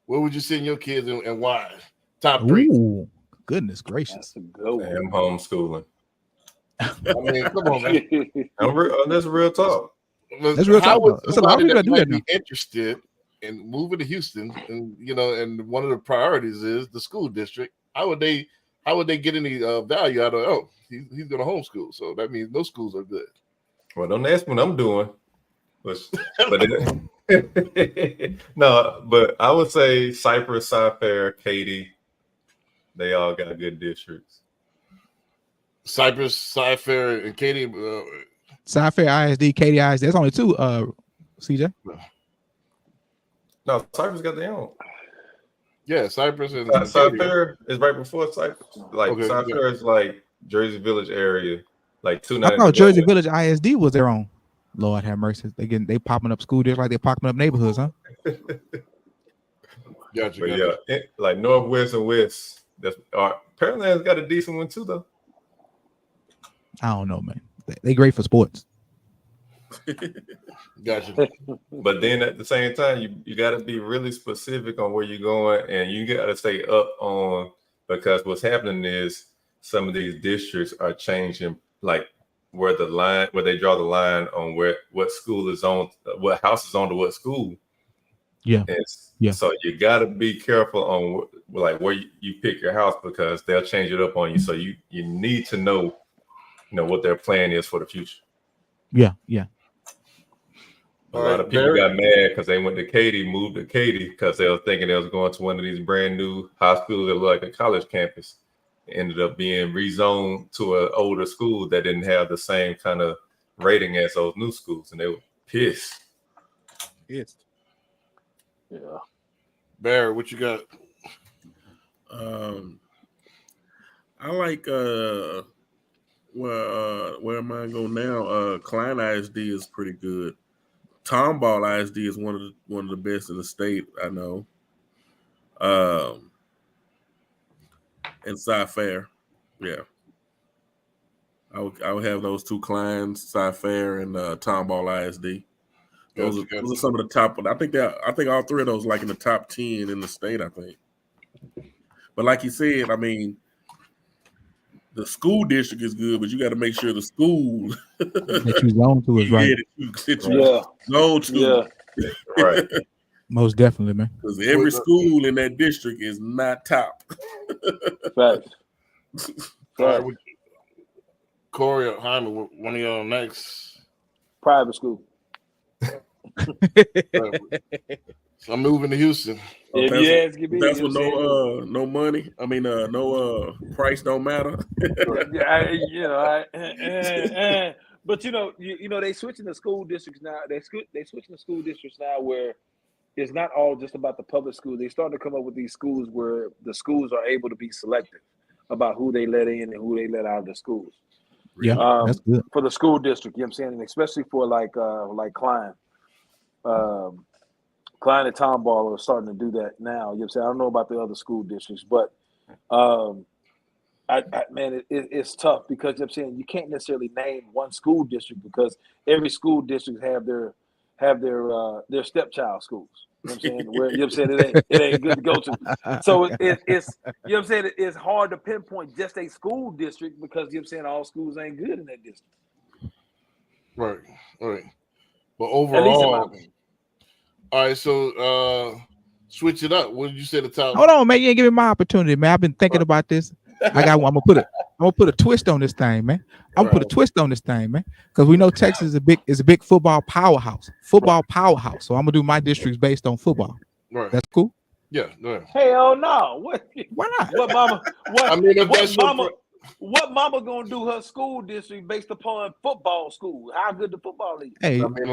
Where would you send your kids and why? Top three. Ooh, goodness gracious. That's a good one. I'm homeschooling. I mean, come on, man. That's real talk. That's real How talk, would though. There's a lot of somebody people that do might that be interested in moving to Houston, and and one of the priorities is the school district. How would they get any value out of? Oh, he's going to homeschool, so that means no schools are good. Well, don't ask me what I'm doing. No, but I would say Cypress, Cy-Fair, Katy, they all got good districts. Cypress, Cy-Fair, and Katy. Cy-Fair, ISD, Katy, ISD. There's only two. CJ. No, Cypress got their own. Yeah, Cypress and Cy-Fair is right before Cypress. Like Okay, Cy-Fair is like Jersey Village area, like 290. I thought Jersey Village ISD was their own. Lord have mercy. They popping up school districts like they're popping up neighborhoods, huh? Gotcha. But yeah, like Northwest and West. That's Pearland's got a decent one too, though. I don't know, man. They great for sports. Gotcha. But then at the same time, you got to be really specific on where you're going, and you got to stay up on, because what's happening is some of these districts are changing, like where they draw the line on what school is on, what house is on to what school. Yeah. Yeah. So you got to be careful on like where you pick your house, because they'll change it up on you. So you need to know what their plan is for the future. Yeah. A lot of people got mad because they went to Katy, moved to Katy because they were thinking they was going to one of these brand new hospitals that look like a college campus. It ended up being rezoned to an older school that didn't have the same kind of rating as those new schools, and they were pissed. Yeah. Barry, what you got? I like where am I going now? Klein ISD is pretty good. Tomball ISD is one of the best in the state, I know. And Cy-Fair, yeah. I would have those two Kleins, Cy-Fair and Tomball ISD. Those are some of the top. I think all three of those like in the top 10 in the state, I think. But like you said, I mean, the school district is good, but you got to make sure the school that you zone to is right. Zone to. Yeah. Right. Most definitely, man. Because every school in that district is not top. Facts. All right, Corey or Hyman, one of y'all next. Private school. So I'm moving to Houston. That's with no money. I mean, no price don't matter. But they switching the school districts now. They switching the school districts now where it's not all just about the public school. They starting to come up with these schools where the schools are able to be selective about who they let in and who they let out of the schools. Yeah, that's good for the school district. You know what I'm saying, and especially for like Klein. Klein and Tomball are starting to do that now. You know what I'm saying? I don't know about the other school districts, but it's tough because you know what I'm saying, you can't necessarily name one school district because every school district have their stepchild schools. You know what I'm saying? Where, you know what I'm saying, it ain't good to go to. So it's you know what I'm saying, it's hard to pinpoint just a school district because you know what I'm saying, all schools ain't good in that district. Right. But overall, all right, so switch it up. What did you say the top? Hold on, man. You ain't giving me my opportunity, man. I've been thinking about this. I'm gonna put a twist on this thing, man. I'm gonna put a twist on this thing, man. Because we know Texas is a big football powerhouse. So I'm gonna do my districts based on football. Right. That's cool. Yeah. No. Hell no. What? Why not? What mama? What? I mean, if that's what mama gonna do her school district based upon football school? How good the football is? Hey, I mean,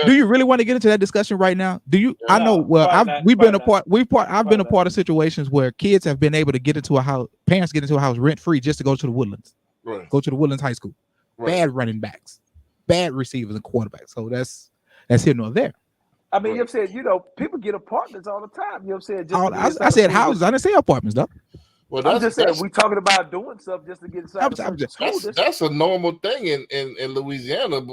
do you really want to get into that discussion right now? Do you? Yeah, I know. Well, I've been a part of situations where kids have been able to get into a house. Parents get into a house rent free just to go to the Woodlands. Right. Go to the Woodlands High School. Right. Bad running backs, bad receivers and quarterbacks. So that's here nor there. I mean, you know what I'm saying, people get apartments all the time. You know what I'm saying? I said houses. I didn't say apartments, though. Well, I'm just saying we talking about doing stuff just to get inside. That's a normal thing in Louisiana.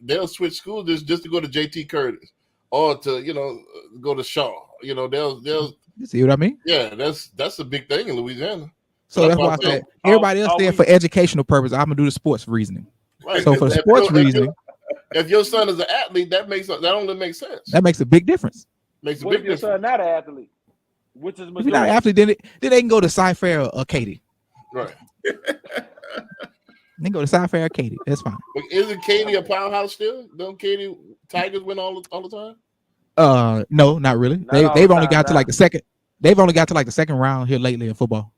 They'll switch schools just to go to JT Curtis or to go to Shaw. They'll. You see what I mean? Yeah, that's a big thing in Louisiana. So that's why I said everybody else there for educational purpose. I'm gonna do the sports reasoning. Right. So for the sports reasoning, if your son is an athlete, that only makes sense. That makes a big difference. Makes a what big if your difference. son not an athlete? Which is if you're not an athlete, then they can go to Cy-Fair or Katy. Right. Then go to South Fair Katy. That's fine. But isn't Katy a powerhouse still? Don't Katy Tigers win all the time? No, not really. Not They've all the only time, got to nah. like the second. They've only got to like the second round here lately in football.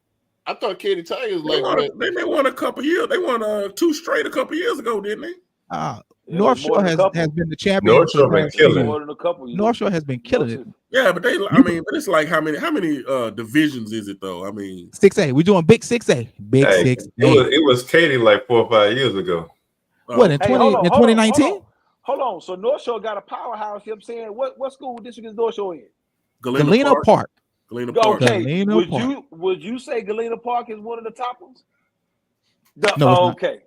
I thought Katy Tigers They like won a couple years. They won 2 straight a couple years ago, didn't they? Yeah, North more Shore than a has couple. been the champion. North for the Shore been past few killing years. it. More than a couple. North Shore has been killing it. Yeah, but but it's like how many divisions is it though? I mean, 6A. We're doing big 6A. Big Hey, 6A. it was Katy like 4 or 5 years ago. What in Hey, hold on, 2019? Hold on. So North Shore got a powerhouse. You know what I'm saying? What school district is North Shore in? Galena Park. Galena Park. Okay. Galena Park. Would you say Galena Park is one of the top ones? No, it's not. Okay.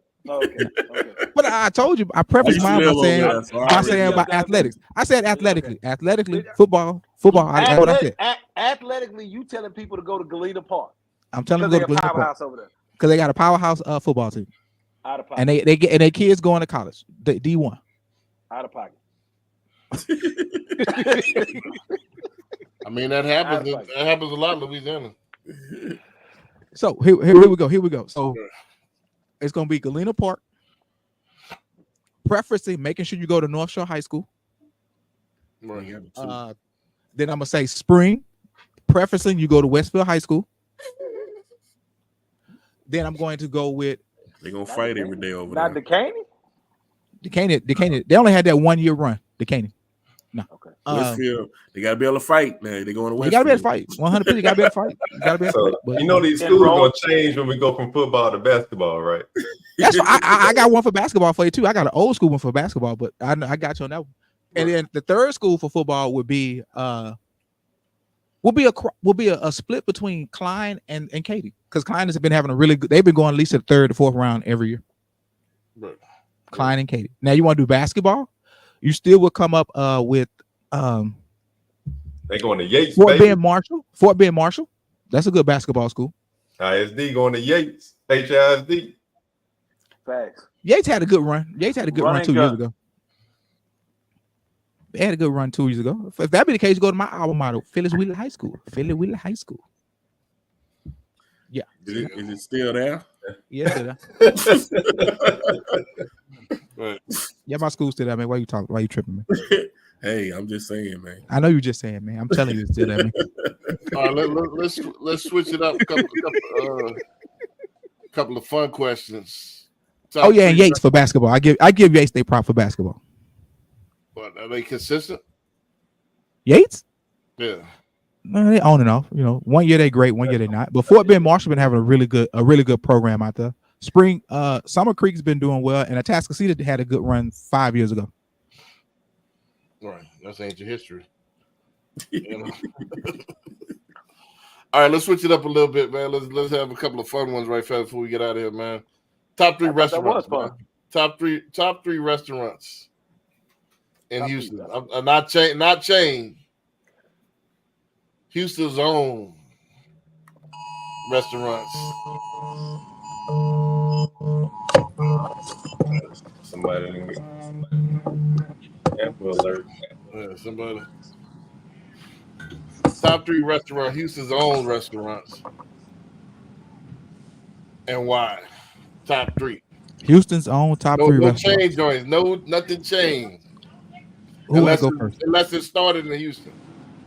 But I told you, I prefaced mine by saying about gotta athletics. I said athletically, football. I what I said. Athletically, you telling people to go to Galena Park I'm telling because them to they go a to Galena Park powerhouse over there. because they got a powerhouse football team, Out of pocket. and they get and their kids going to college, D1. Out of pocket. I mean that happens. That happens a lot in Louisiana. So here we go. Here we go. So it's gonna be Galena Park. Preferencing making sure you go to North Shore High School. Right. Then I'm gonna say spring. Preferencing you go to Westfield High School. Then I'm going to go with They're gonna fight every day over Not there. Decaney. They only had that 1 year run. Decaney. No. Okay. Westfield, they gotta be able to fight. Now they're going to Westfield. You gotta be able to fight. 100%. You gotta be able to fight. You gotta be able to So fight. But you know these And schools Rome- gonna change when we go from football to basketball, right? that's why I got one for basketball for you too. I got an old school one for basketball, but I got you on that one. And then the third school for football would be a split between Klein and Katy, because Klein has been having a really good. They've been going at least to the third or fourth round every year. Right. Klein and Katy. Now you want to do basketball? You still will come up with They going to Yates, Fort baby. Bend Marshall. Fort Bend Marshall. That's a good basketball school. ISD going to Yates. HISD. Facts. Yates had a good run. Yates had a good run Running 2 years gun. ago. They had a good run 2 years ago. If that be the case, go to my alma mater, Phyllis Wheeler High School. Phyllis Wheeler High School. Yeah. Is it still there? Yeah. Right. Yeah, my school's still there, man. Why you talking? Why you tripping, man? Hey, I'm just saying, man. I know you just saying, man. I'm telling you it's still there, man. All right. Let's switch it up. Couple of fun questions. Top Oh yeah, and three Yates for basketball. I give Yates their prop for basketball. But are they consistent? Yates? Yeah. No, they on and off. You know, 1 year they great, 1 year they not. But Fort Bend Marshall been having a really good program out there. Spring, Summer Creek's been doing well, and Atascocita had a good run 5 years ago. Right. That's ancient history. You know? All right, let's switch it up a little bit, man. Let's have a couple of fun ones right fast before we get out of here, man. Top 3 restaurants. That was Man. Top three restaurants in Top three Houston. restaurants. Not chain. Houston's own restaurants. Somebody. Amber alert. Yeah, somebody. Top 3 restaurant, Houston's own restaurants. And why? Top 3. Houston's own top No, 3 no restaurants. chain joints. Nothing changed. Who wants to go first? Unless it started in Houston.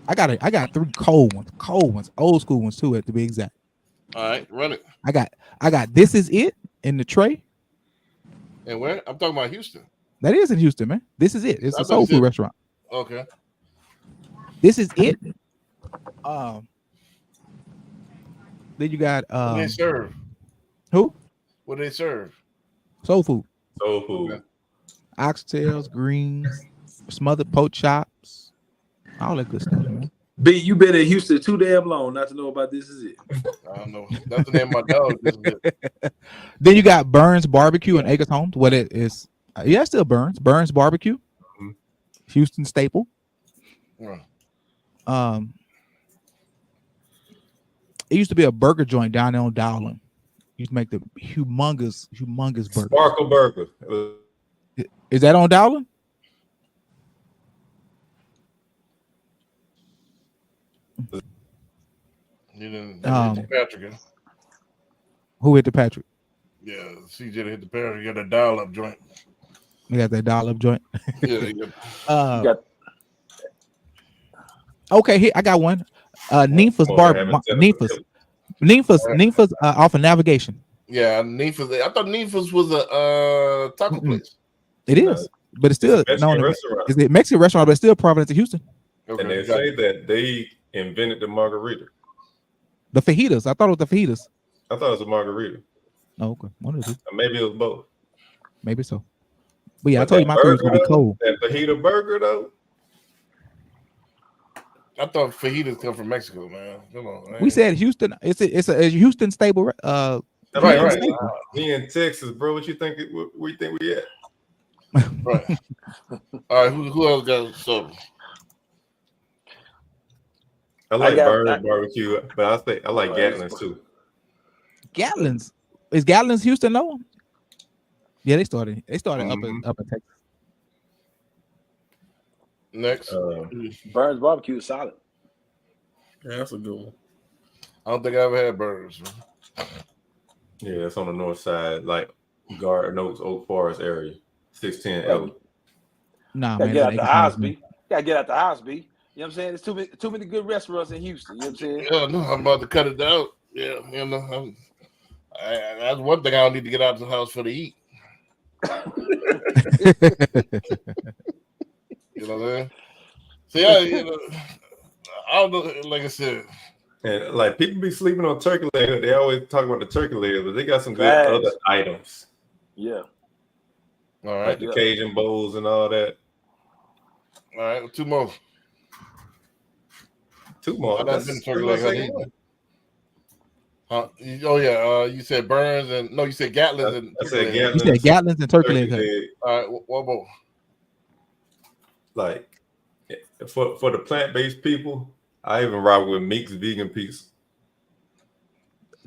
I got 3 cold ones, old school ones too, to be exact. All right, run it. I got This Is It in the tray. And where? I'm talking about Houston. That is in Houston, man. This Is It. It's I a thought soul you food said- restaurant. Okay. This Is It. Then you got What do they serve? who? What do they serve? Soul food. Soul food. Oxtails, greens, smothered pork chops, all that good stuff, man. B, you been in Houston too damn long not to know about This Is It. I don't know. That's the name of my dog. This is it. Then you got Burns Barbecue in Acres Homes. What it is? Yeah, still Burns Barbecue, Mhm. Houston staple. Yeah. It used to be a burger joint down there on Dowling. Used to make the humongous burger. Sparkle Burger. Is that on Dowling? You didn't Um, Patrick. Huh? Who hit the Patrick? Yeah, CJ hit the parent. You got a dial-up joint. We got that dial-up joint. Yeah, You got Okay, here I got one. Nympha's Oh, Bar, they haven't set up Nympha's off of Navigation. yeah. Nifas. I thought Nifas was a taco Mm-mm. place. It is, but it's still It's a Mexican no. restaurant. It's a Mexican restaurant, but it's still Providence to Houston. Okay, And they got say it. that they invented the margarita. The fajitas. I thought it was the fajitas. I thought it was a margarita. Oh, okay. One of the two. Or maybe it was both. Maybe so. But yeah, I But told you that my food was burger, gonna be though, cold. That fajita burger, though. I thought fajitas come from Mexico, man. Come on, man. We said Houston. It's a Houston stable. I Right, mean, right. staple. We in Texas, bro. What you think? Where you think we at? Right. All right. Who else got something? I like got- Burns I- barbecue, but I like Gatlin's too. Gatlin's. Is Gatlin's Houston though? Yeah, they started. They started up Mhm. in Texas. Next. Burns barbecue is solid. Yeah, that's a good one. I don't think I ever had burgers. Man. Yeah, that's on the north side, like Garden Oaks, Oak Forest area, 610 L. Nah, Gotta man. get out it's the an house, Acres B. Gotta get out the house, B. You know what I'm saying? There's too many good restaurants in Houston. You know what I'm saying? Yeah, no, I'm about to cut it out. Yeah, you know, that's one thing I don't need to get out of the house for to eat. You know what I'm saying? So yeah, you know, I don't know. Like I said, And like people be sleeping on turkey leg. They always talk about the turkey leg, but they got some good Facts. other items, Yeah. all like right, the Yeah. Cajun bowls and all that. all right, two more. Two more. I done been That's turkey my leg. second one. Oh yeah, you said Burns and no, you said Gatlin's and I said Turkey Leg. You Gatlin's. said Gatlin's and Turkey Leg Hut. leg. All right, one more. Like for the plant-based people, I even rock with Meek's vegan pizza.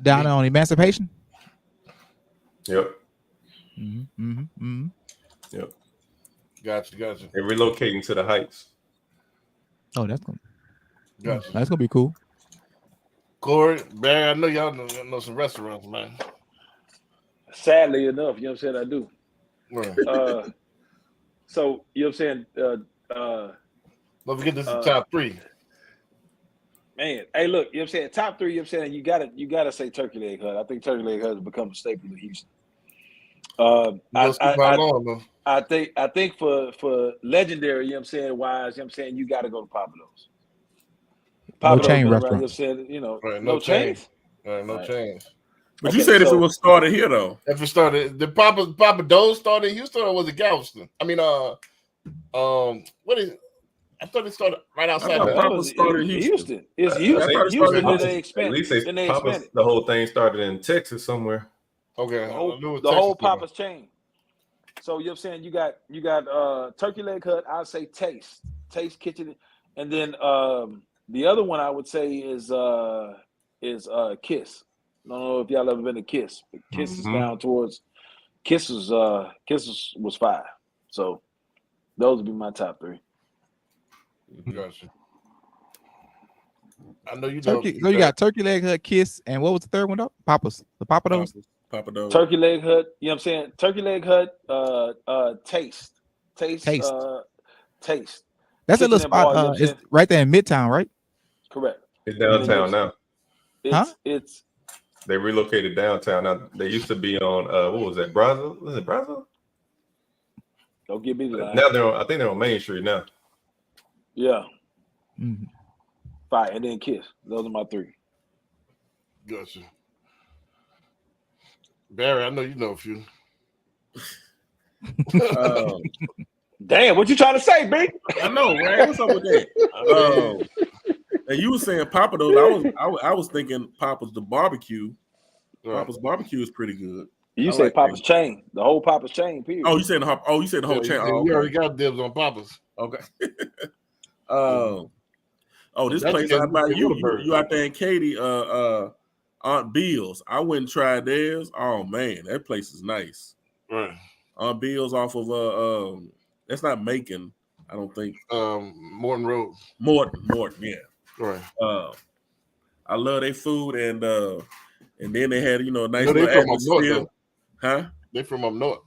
Down there on Emancipation. Yep. Gotcha. They're relocating to the Heights. Oh, Gotcha. that's gonna be cool. Corey, Barry, I know y'all know some restaurants, man. Sadly enough, you know what I'm saying? I do. Right. So you know what I'm saying? Don't forget this is Uh, top three. Man, hey, look, you know what I'm saying? Top three, you know what I'm saying? You gotta say Turkey Leg Hut. I think Turkey Leg Hut has become a staple in Houston. I think for legendary, you know what I'm saying, wise, you know what I'm saying, you gotta go to Papados. No chain been around, restaurant. you know what I'm saying, you know, Right, no no chain. chains. All right, no Right. change. But Okay, you said if it so- was started here though. If it started, did Papa Do's started in Houston or was it Galveston? I mean, what is? I thought it started right outside. thought of Papa That was started in Houston. It's I Houston. thought it started Houston, in then Houston. they At expanded. least Then they Papa's, expanded. the whole thing started in Texas somewhere. Okay, The whole, I knew it was the whole Texas, Papa's chain. So you know what I'm saying? You got Turkey Leg Hut, I'd say Taste Kitchen, and then the other one I would say is Kiss. I don't know if y'all ever been to Kiss, but Kiss is Mhm. down towards Kiss was fire. So those would be my top three. Gotcha. I know you know. Turkey. So you got Turkey Leg Hut, Kiss, and what was the third one though? Papa's. The Papados. Papa Do's. Turkey Leg Hut, you know what I'm saying? Turkey Leg Hut, Taste. Taste. Taste. That's a Kitchen little and spot. bar, you know what I'm It's saying? right there in Midtown, right? Correct. It's downtown now. It's They relocated downtown. Now they used to be on what was that? Brazil? Was it Brazil? don't get me to lie. Now I think they're on Main Street now. Yeah. Mhm. Fire. And then Kiss. Those are my three. Gotcha. Barry, I know you know a few. Damn, what you trying to say, B? I know, right? What's up with that? And you were saying Papa Do's. I was thinking Papa's the barbecue. Right. Papa's barbecue is pretty good. You I say like Papa's that. chain. The whole Papa's chain, period. Oh, you said the whole Yeah, chain. we Oh, already okay. got dibs on Papa's. Okay. This That's place because out by we you, Whataburger. you out there in Katy, Aunt Bill's. I went and tried theirs. Oh man, that place is nice. Right. Aunt Bill's off of that's not Macon, I don't think. Morton Road. Morton, yeah. Right. I love their food and then they had a nice No, they little from up north, atmosphere. though. Huh? They from up north.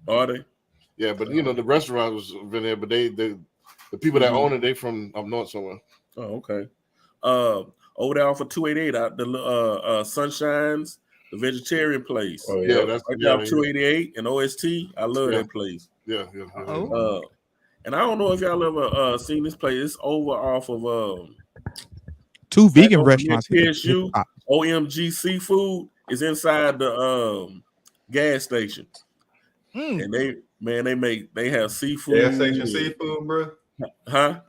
Are they? Yeah, but you know the restaurant was over there, but the people that own it, they from up north somewhere. Oh, okay. Over there off of 288, out the Sunshines, the vegetarian place. Oh Yeah, yeah. that's Right there off 288 and OST. I love Yeah. that place. yeah. Oh. And I don't know if y'all ever seen this place. It's over off of Two vegan over restaurants. near PSU. OMG Seafood is inside the gas station. And they have seafood. Gas station seafood, bro. Huh?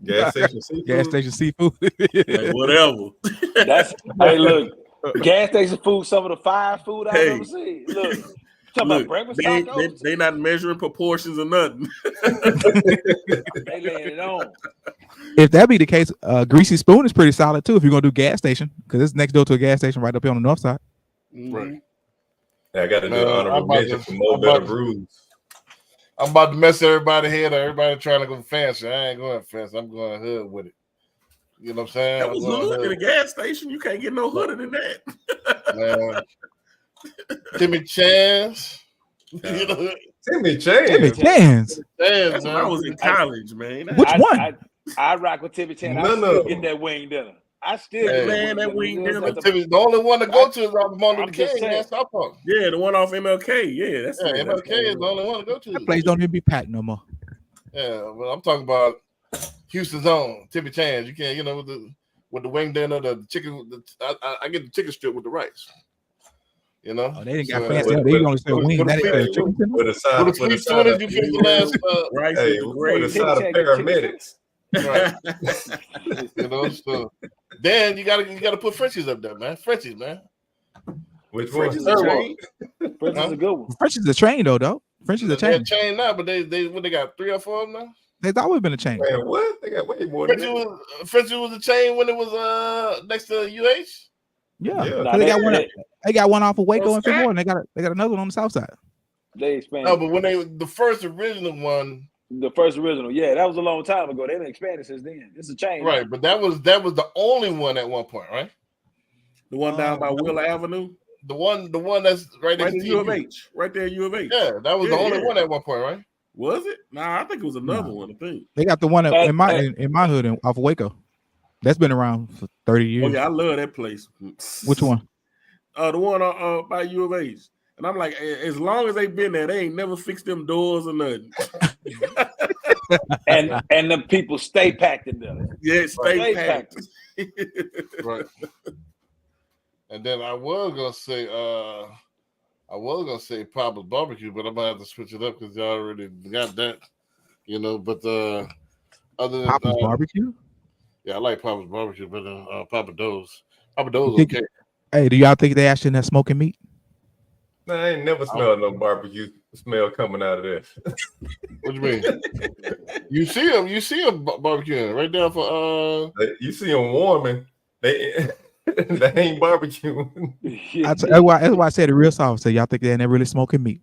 Gas station seafood. Gas station seafood. Like, whatever. That's hey, look, gas station food, some of the fire food I've Hey. ever seen. Look, talking about breakfast tacos, they not measuring proportions or nothing. they laying it on. If that be the case, Greasy Spoon is pretty solid too. If you're gonna do gas station, because it's next door to a gas station right up here on the north side. Right. Yeah, I got to do Man, an I'm honorable about mention to- for Mo I'm Better about to- Brews. I'm about to mess everybody head up. Everybody trying to go fancy. I ain't going fancy. I'm going hood with it. You know what I'm saying? That was I'm going hood in a gas station. You can't get no hooder than that. Man. Timmy Chance. You know, Timmy Timmy Chan. Chance. Chance, That's when man. I was in college, man. Which one? I rock with Timmy Chan. I None still of get them. that wing dinner. I still Hey, get man, that wing dinner. That's the- Timmy's the only one to go to is Martin Luther I'm just King, man. saying. South Park. Yeah, the one off MLK. Yeah, that's Yeah, it. That's MLK is the only one to go to. That place don't even be packed no more. Yeah, well, I'm talking about Houston's own Timmy Chance. You can't, you know, with the wing dinner, the chicken. I get the chicken strip with the rice. You know, Oh, they didn't got So, fancy. with- They with- only sell with- wings. with That the ain't fish- chicken tender? With a side, with the with a sweet side tuna, of, you finish the last. Rice hey, with the with a gravy. side of Timmy Chan get chicken paramedics. Right. You know, so then you gotta put Frenchies up there, man. Frenchies, man. Which one? French is Third a one. chain. French is a good one. French is a chain though. French is a They're chain. chain now, but they what they got 3 or 4 of them now. They've always been a chain. Man, what? They got way more than Frenchie that. was a chain when it was next to UH. Yeah. Yeah. Nah, 'Cause they got one. they, They got one off of Waco Oh, and Fillmore, and they got another one on the south side. they expanded. No, but when the first original one, The first original, yeah, that was a long time ago. They didn't expand it since then. It's a chain. right? But that was the only one at one point, right? The one down by Willa Avenue. The one that's right Right next in to U of TU. H. Right there in U of H. Yeah, that was the Yeah, only yeah. one at one point, right? Was it? Nah, I think it was another one, I think. They got the one Hey, in my hood off of Waco. That's been around for 30 years. Oh, yeah, I love that place. Which one? The one by U of H. And I'm like, as long as they been there, they ain't never fixed them doors or nothing. And the people stay packed in there. Yeah, stay Stay packed. Right. And then I was gonna say Papa's Barbecue, but I'm gonna have to switch it up because y'all already got that, you know. But other than Papa's Barbecue. yeah, I like Papa's Barbecue, but Papa Do's is Think- okay. Hey, do y'all think they actually have smoking meat? Man, I ain't never smelled no barbecue smell coming out of there. What do you mean? you see them barbecuing right there for You see them warming, they they ain't barbecuing. That's why I said it real soft. So y'all think they're really smoking meat?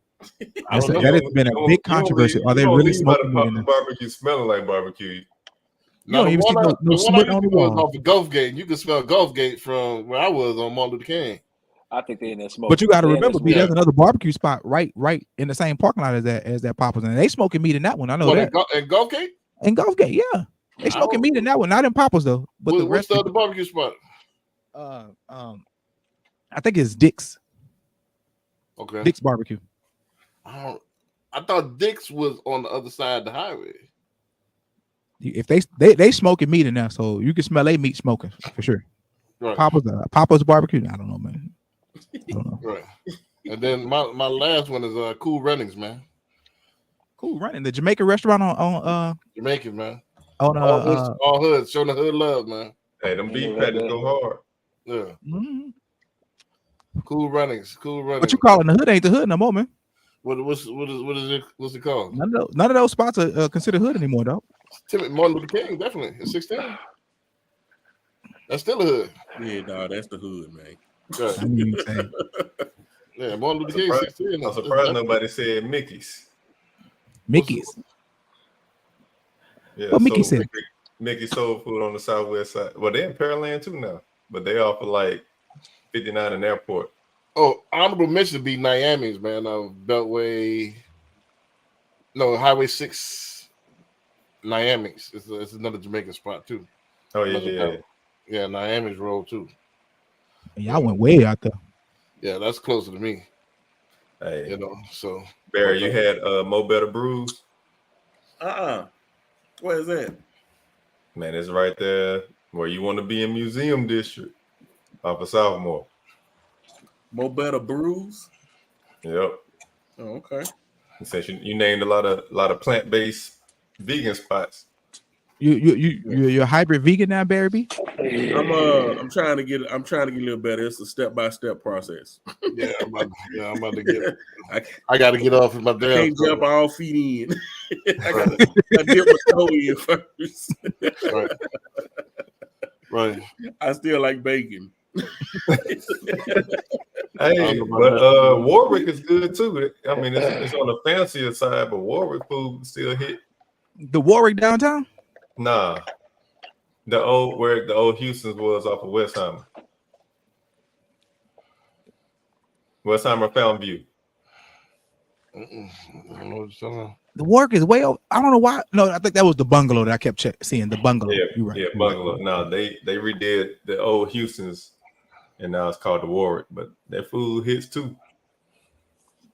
I don't know. That has been a big controversy. Are they really smoking meat? in there? Barbecue smelling like barbecue? You don't even see no the smut one I on used the to go was wall. off of Gulf Gate. And you can smell Gulf Gate from where I was on Martin Luther King. I think they in there smoking. But you got to They in there remember, B, smoking. there's another barbecue spot right in the same parking lot as that Papa's, and they smoking meat in that one. I know What, that. in Gulf Gate? In Gulf Gate, yeah, they smoking meat in that one, not in Papa's though. But the What's rest, the other barbecue spot? I think it's Dick's Okay. Dick's Barbecue. I thought Dick's was on the other side of the highway. If they smoking meat in there, so you can smell their meat smoking for sure. Right. Papa's Barbecue. I don't know, man. I don't know. Right. And then my last one is Cool Runnings, man. Cool running the Jamaican restaurant on Jamaican, man. on All hood, showing the hood love, man. Hey, them beef patties go hard. Yeah. mhm. Cool Runnings. What you calling the hood ain't the hood no more, man. What's it called? None of those spots are considered hood anymore, though. Martin Luther King, definitely. It's 16. That's still a hood. Yeah, dog, that's the hood, man. Right. I mean, say, Yeah, Martin Luther King, 16. I'm surprised nobody said Mickey's. Mickey's. Yeah, What Mickey said? Mickey Soul Food on the southwest side. Well, they're in Pearland too now, but they offer like 59 in airport. Oh, honorable mention would be Miami's, man. Beltway, no, Highway 6, Miami's. It's another Jamaican spot too. Oh yeah. Yeah, Miami's Road too. Yeah, I went way out there. Yeah, that's closer to me. Hey, You know, so Barry, you had Mo Better Brews. Where is that? Man, it's right there where you want to be in Museum District off of Sophomore. Mo Better Brews. Yep. Oh, okay. Since you named a lot of plant-based vegan spots. You're a hybrid vegan now, Barry B? I'm trying to get a little better. It's a step-by-step process. yeah, I'm about to get. I got to get off of my damn. I can't jump all feet in. I dip my toe in first. Right. I still like bacon. Hey, but Warwick is good too. I mean, it's on the fancier side, but Warwick food still hit. The Warwick downtown? Nah, where the old Houston's was off of Westheimer. Westheimer Fountain View. I don't know what you're talking about. The Warwick is way over. I don't know why. No, I think that was the bungalow that I kept seeing. The bungalow. Yeah, You're right. yeah, bungalow. No, they redid the old Houston's, and now it's called the Warwick. But that food hits too.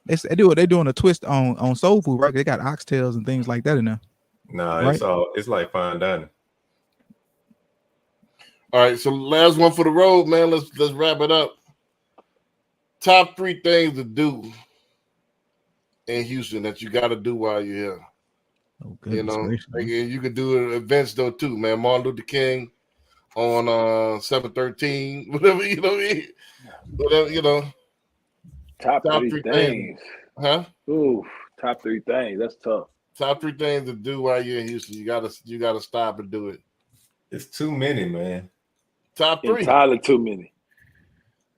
They're doing a twist on soul food, right? They got oxtails and things like that in there. Nah, right? it's like fine dining. All right, so last one for the road, man. Let's wrap it up. Top 3 things to do in Houston that you got to do while you're here. Oh, You know, gracious, man. you could do events though too, man. Martin Luther King on 7/13, whatever you know, whatever you know. Top three things. Huh? Ooh, top 3 things. That's tough. Top 3 things to do while you're in Houston. You gotta stop and do it. It's too many, man. Top 3. Entirely too many.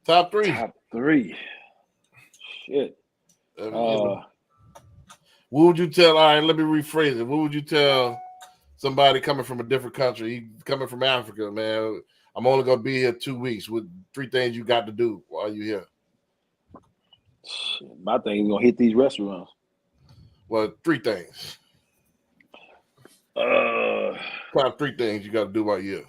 Top 3. Top 3. Shit. What would you tell? All right, let me rephrase it. What would you tell somebody coming from a different country, coming from Africa, man? I'm only gonna be here 2 weeks. With 3 things you got to do while you're here. Shit, my thing is gonna hit these restaurants. Well, 3 things. Top 3 things you got to do while you're here.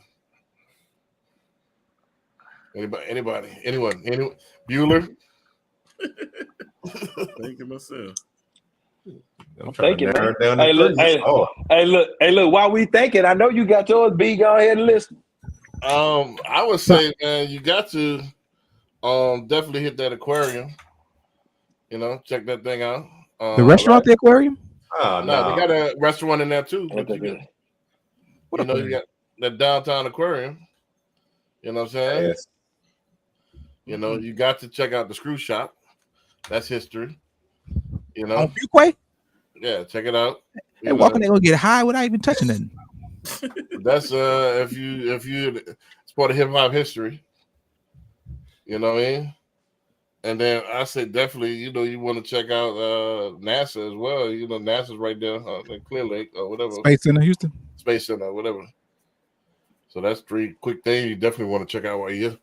Anyone? Bueller? Thinking myself. I'm trying thinking, to narrow man. it down to Hey, look, three. look. While we thinking, I know you got yours. B, go ahead and listen. I would say, man, you got to definitely hit that aquarium. You know, check that thing out. The restaurant, the aquarium? Oh, No, no. they got a restaurant in there too. But What you got that downtown aquarium. You know what I'm saying? Yes. You know, you got to check out the screw shop. That's history. You know, On Fuquay? yeah, check it out. And walking there gonna get high without even touching nothing. That's if you it's part of hip hop history. You know what I mean? And then I said definitely, you know, you want to check out NASA as well. You know, NASA's right there in Clear Lake or whatever. Space Center, Houston. Space Center, whatever. So that's 3 quick things you definitely want to check out while you're here.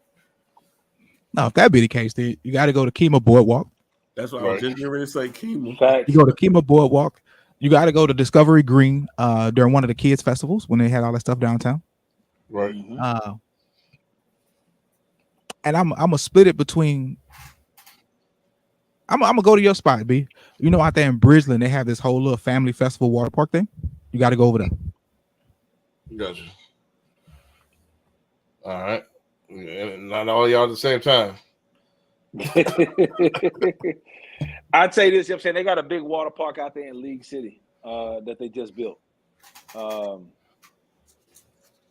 No, if that be the case, then you got to go to Kima Boardwalk. That's what I was just getting ready to say. Kima. Facts. You go to Kima Boardwalk. You got to go to Discovery Green during one of the kids' festivals when they had all that stuff downtown. Right. And I'm gonna split it between. I'm gonna go to your spot, B. You know, out there in Bridgeland, they have this whole little family festival water park thing. You got to go over there. Gotcha. All right. And not all y'all at the same time. I'd say this, you know what I'm saying? They got a big water park out there in League City that they just built.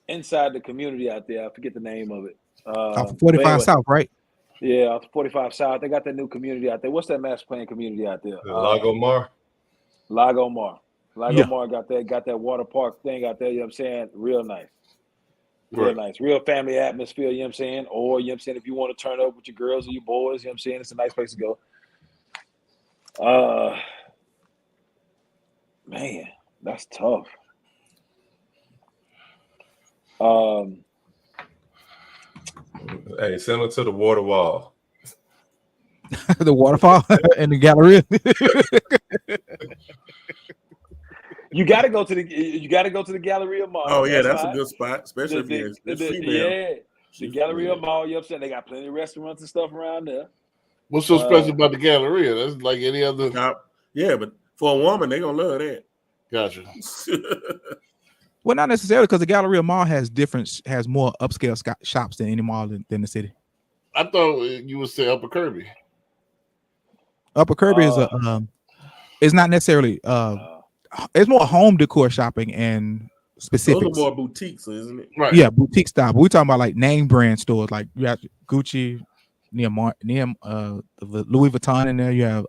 Inside the community out there, I forget the name of it. Off of 45 anyway, South, right? Yeah, off 45 South. They got that new community out there. What's that master plan community out there? Lago Mar. Lago Mar. Mar got that water park thing out there, you know what I'm saying? Real nice. Real nice. Real family atmosphere, you know what I'm saying? Or, you know what I'm saying, if you want to turn up with your girls or your boys, you know what I'm saying? It's a nice place to go. Man, that's tough. Hey, send them to the water wall. The waterfall and the Galleria. You got to go to the Galleria Mall. Oh yeah, that's a spot. good spot, especially if you're female. Yeah, the Galleria Mall. You know what I'm saying? They got plenty of restaurants and stuff around there. What's so special about the Galleria? That's like any other. Yeah, but for a woman, they gonna love that. Gotcha. Well, not necessarily, because the Galleria Mall has more upscale shops than any mall than the city. I thought you would say Upper Kirby. Upper Kirby is it's not necessarily it's more home decor shopping and specifics. Those are more boutiques, isn't it? Right. Yeah, boutique style. But we're talking about like name brand stores, like you have Gucci, Louis Vuitton in there. You have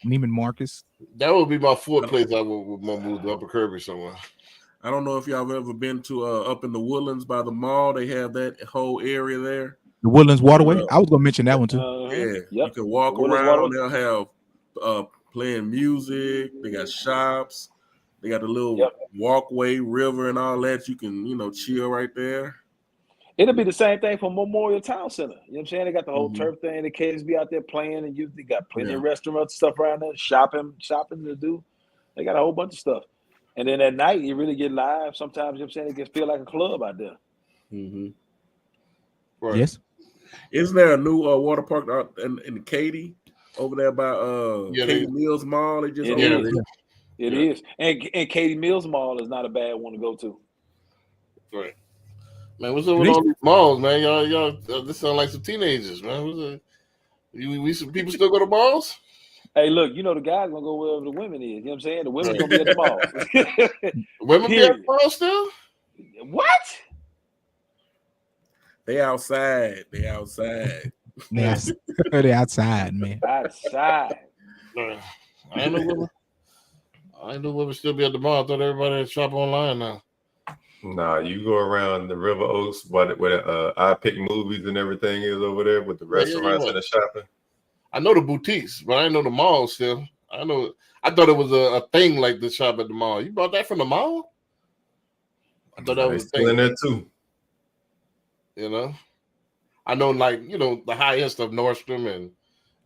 Neiman Marcus. That would be my fourth place I would move to Upper Kirby somewhere. I don't know if y'all have ever been to up in the Woodlands by the mall. They have that whole area there. The Woodlands Waterway. I was gonna mention that one too. Yeah, Yep. you can walk around. They'll have playing music. They got shops. They got a little walkway, river, and all that. You can, chill right there. It'll be the same thing for Memorial Town Center. You know what I'm saying? They got the whole turf thing. The kids be out there playing, and they got plenty of restaurants and stuff around there. Shopping to do. They got a whole bunch of stuff. And then at night, you really get live. Sometimes, you know what I'm saying, it can feel like a club out there. Mm-hmm. Right. Yes. Isn't there a new water park out in Katy over there by Katy Mills Mall? They just It is. And Katy Mills Mall is not a bad one to go to. Right. Man, what's up with all these malls, man? Y'all, this sound like some teenagers, man. Some people still go to malls? Hey, look, the guys gonna go wherever the women is. You know what I'm saying? The women gonna be at the malls. Women be at the malls still? What? They outside. They outside. They're outside, man. Outside. I ain't know women still be at the mall. I thought everybody shop online now. Nah, you go around the River Oaks, where I Pick Movies and everything is over there with the restaurants and the shopping. I know the boutiques, but I didn't know the mall still. I thought it was a thing like the shop at the mall. You bought that from the mall? I thought that was a thing. In there too. I know, like, the high end stuff, Nordstrom,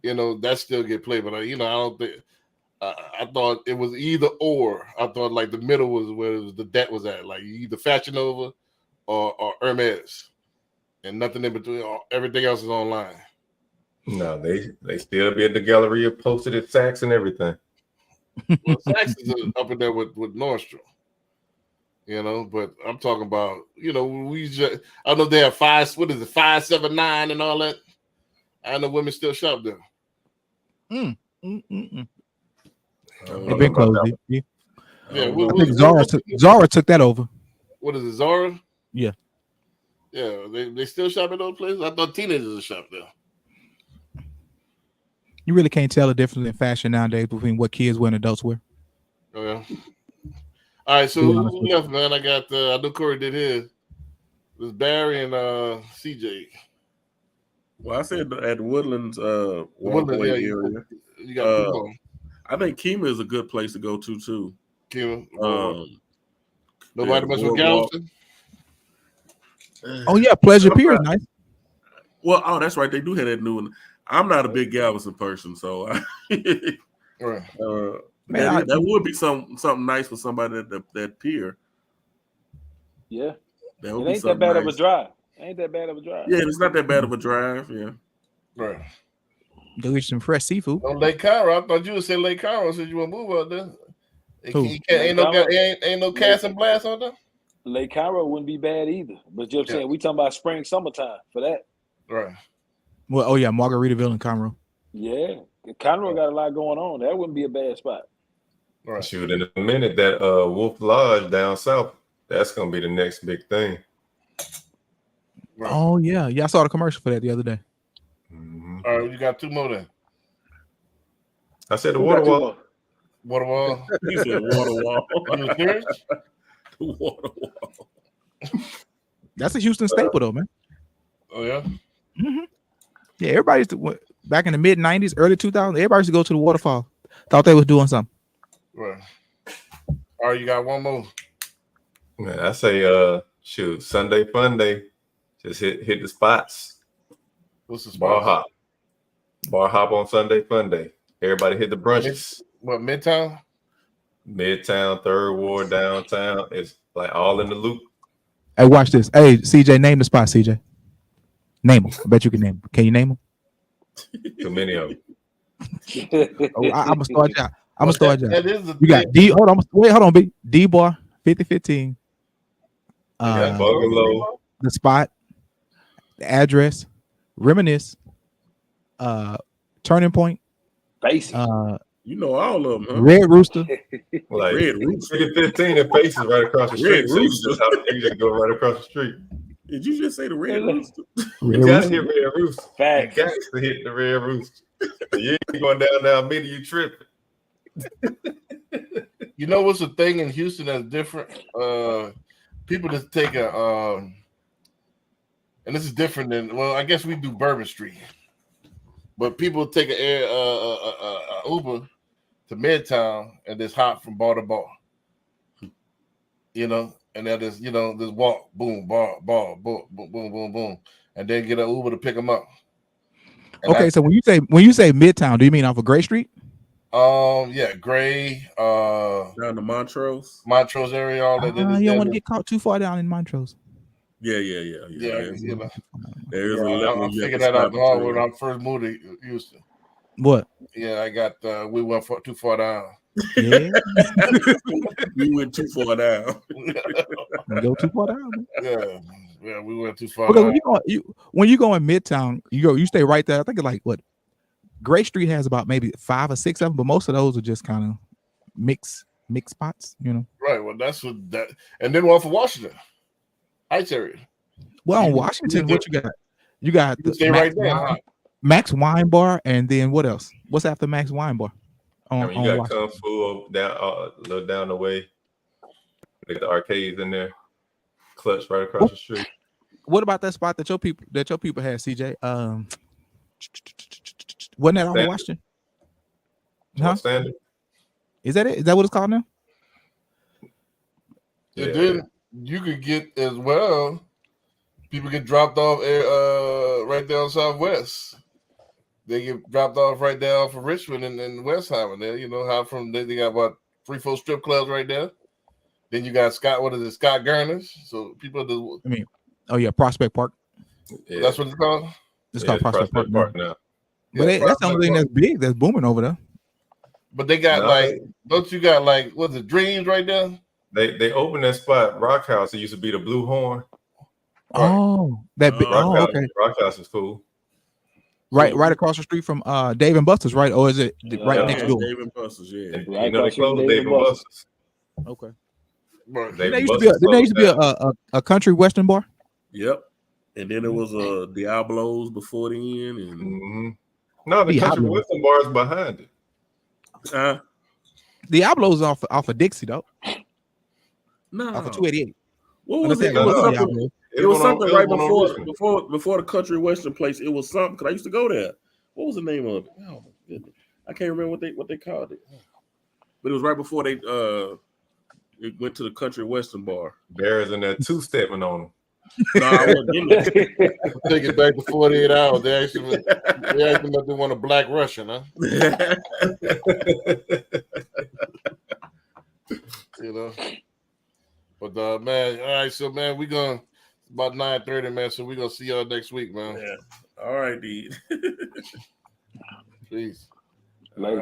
and that still get played, but I don't think. I thought it was either or. I thought like the middle was where the debt was at, like either Fashion Nova or Hermes, and nothing in between. Everything else is online. No, they still be at the Galleria, posted at Saks and everything. Well, Saks is up in there with Nordstrom, But I'm talking about, I don't know if they have 579 and all that. I know women still shop there. They've been closed. Yeah, I think Zara took that over. What is it, Zara? Yeah. Yeah, they still shop at those places? I thought teenagers shop there. You really can't tell the difference in fashion nowadays between what kids wear and adults wear. Oh, yeah. All right, so who left, man? I know Corey did his. It was Barry and CJ. Well, I said at Woodlands walkway area. You got I think Kima is a good place to go to too. Kima. Nobody mess with Galveston? Oh yeah, Pleasure Pier is nice. Well, that's right. They do have that new one. I'm not a big Galveston person, so right. That would be something nice for somebody at that pier. Yeah. It ain't that bad of a drive. Yeah, it's not that bad of a drive. Yeah. Right. Go get some fresh seafood. On Lake Cairo. I thought you would say Lake Cairo since you want to move out there. Ain't no cast and blast on there? Lake Cairo wouldn't be bad either. But you know what I'm saying? We talking about spring, summertime for that. Right. Well, Margaritaville and Conroe. Yeah. Conroe got a lot going on. That wouldn't be a bad spot. Right. Shoot, in a minute, that Wolf Lodge down south, that's gonna be the next big thing. Right. Oh yeah. I saw the commercial for that the other day. Mm-hmm. All right, you got two more then. I said the water wall. Water wall. You said water wall. You serious? The water wall. That's a Houston staple though, man. Oh yeah. Mm-hmm. Yeah, everybody used to, back in the mid '90s, early 2000s. Everybody used to go to the waterfall. Thought they was doing something. Right. All right, you got one more. Man, I say, Sunday fun day. Just hit the spots. What's the spot? Ball hop. Bar hop on Sunday, fun day. Everybody hit the brunches. What, Midtown? Midtown, Third Ward, downtown. It's like all in the loop. Hey, watch this. Hey, CJ, name the spot. CJ, name them. I bet you can name them. Can you name them? Too many of them. Oh, I'm gonna start you. I'm gonna start you. That is the You got D. Hold on. Wait. Hold on. B. D bar 5015. You got Bungalow. The spot, the address, reminisce, turning point, Basic. You know all of them, huh? Red Rooster. Like Red Rooster. 15 and Faces right across the Red street. So you Rooster. just go right across the street. Did you just say the Red Rooster? Red You gotta Rooster. hit Red Rooster. Facts. You got to hit the Red Rooster. You ain't going down many, you tripping. You know what's the thing in Houston that's different? People just take a and this is different than, well, I guess we do Bourbon Street, but people take a Uber to Midtown and just hop from bar to bar, you know, and that is, you know, just walk, boom, bar, boom, boom, boom, boom, boom, and then get an Uber to pick them up. And Okay, so when you say Midtown, do you mean off of Gray Street? yeah, Gray, Down to Montrose. Montrose area, all that. You don't want to get caught too far down in Montrose. Yeah, Yeah. you know. There's Yeah, a level I you have figured to that out stop and when turn. I first moved to Houston. What? Yeah, I got we went too far down. Yeah, We went too far down. you go too far down. Man. yeah, we went too far Okay, down. when you go in Midtown, you stay right there. I think it's like what? Gray Street has about maybe 5 or 6 of them, but most of those are just kind of mixed spots, you know. Right. Well, that's what that, and then off of Washington Heights area. Well, in You- Washington, you what you got? You got You the stay right there. Max Wine Bar, and then what else? What's after Max Wine Bar? I On, mean, you on got Washington. Kung Fu down a little down the way. They got the arcades in there. Clutch right across the street. What about that spot that your people had, CJ? Wasn't that on Standard. Washington? Huh? Standard. Is that it? Is that what it's called now? And then you could get as well. People get dropped off right there on Southwest. They get dropped off right there off of Richmond and Westheimer. There, you know how from they got about 3-4 strip clubs right there. Then you got Scott Gurners. So people do. Oh yeah, Prospect Park. Yeah. That's what it's called. It's Yeah, called Prospect Park. now. now. But Yeah, that's the only thing Prospect that's big, that's booming over there. But they got No. don't you got what's it, Dreams right there? They opened that spot, Rock House. It used to be the Blue Horn. Oh, that big. Rock Oh, okay. Rock House is cool. Right across the street from Dave and Buster's, right? Or is it right Yeah. next Yeah, door? Dave and Buster's, yeah. And Right you know they across from closed Dave Dave and and Buster's. Buster's. Okay. Right. Dave There and used to be Buster's closed down. a country western bar. Yep. And then there was Diablo's before then, and Mhm. No, the country Diablo. Wisdom bar is behind it. Diablo's off of Dixie though, no. off of 288. What was it? Understand? It was No, something, Diablo. it was something right went on before the country western place. It was something because I used to go there. What was the name of it? Oh my goodness, I can't remember what they called it. But it was right before they it went to the country western bar. Bears in there two-stepping on them. No, I wasn't in there. Take it back to 48 hours. They actually must have won a Black Russian, huh? You know. But man, all right, so man, we gonna about 9:30, man. So we're gonna see y'all next week, man. Yeah. All right, dude. Peace.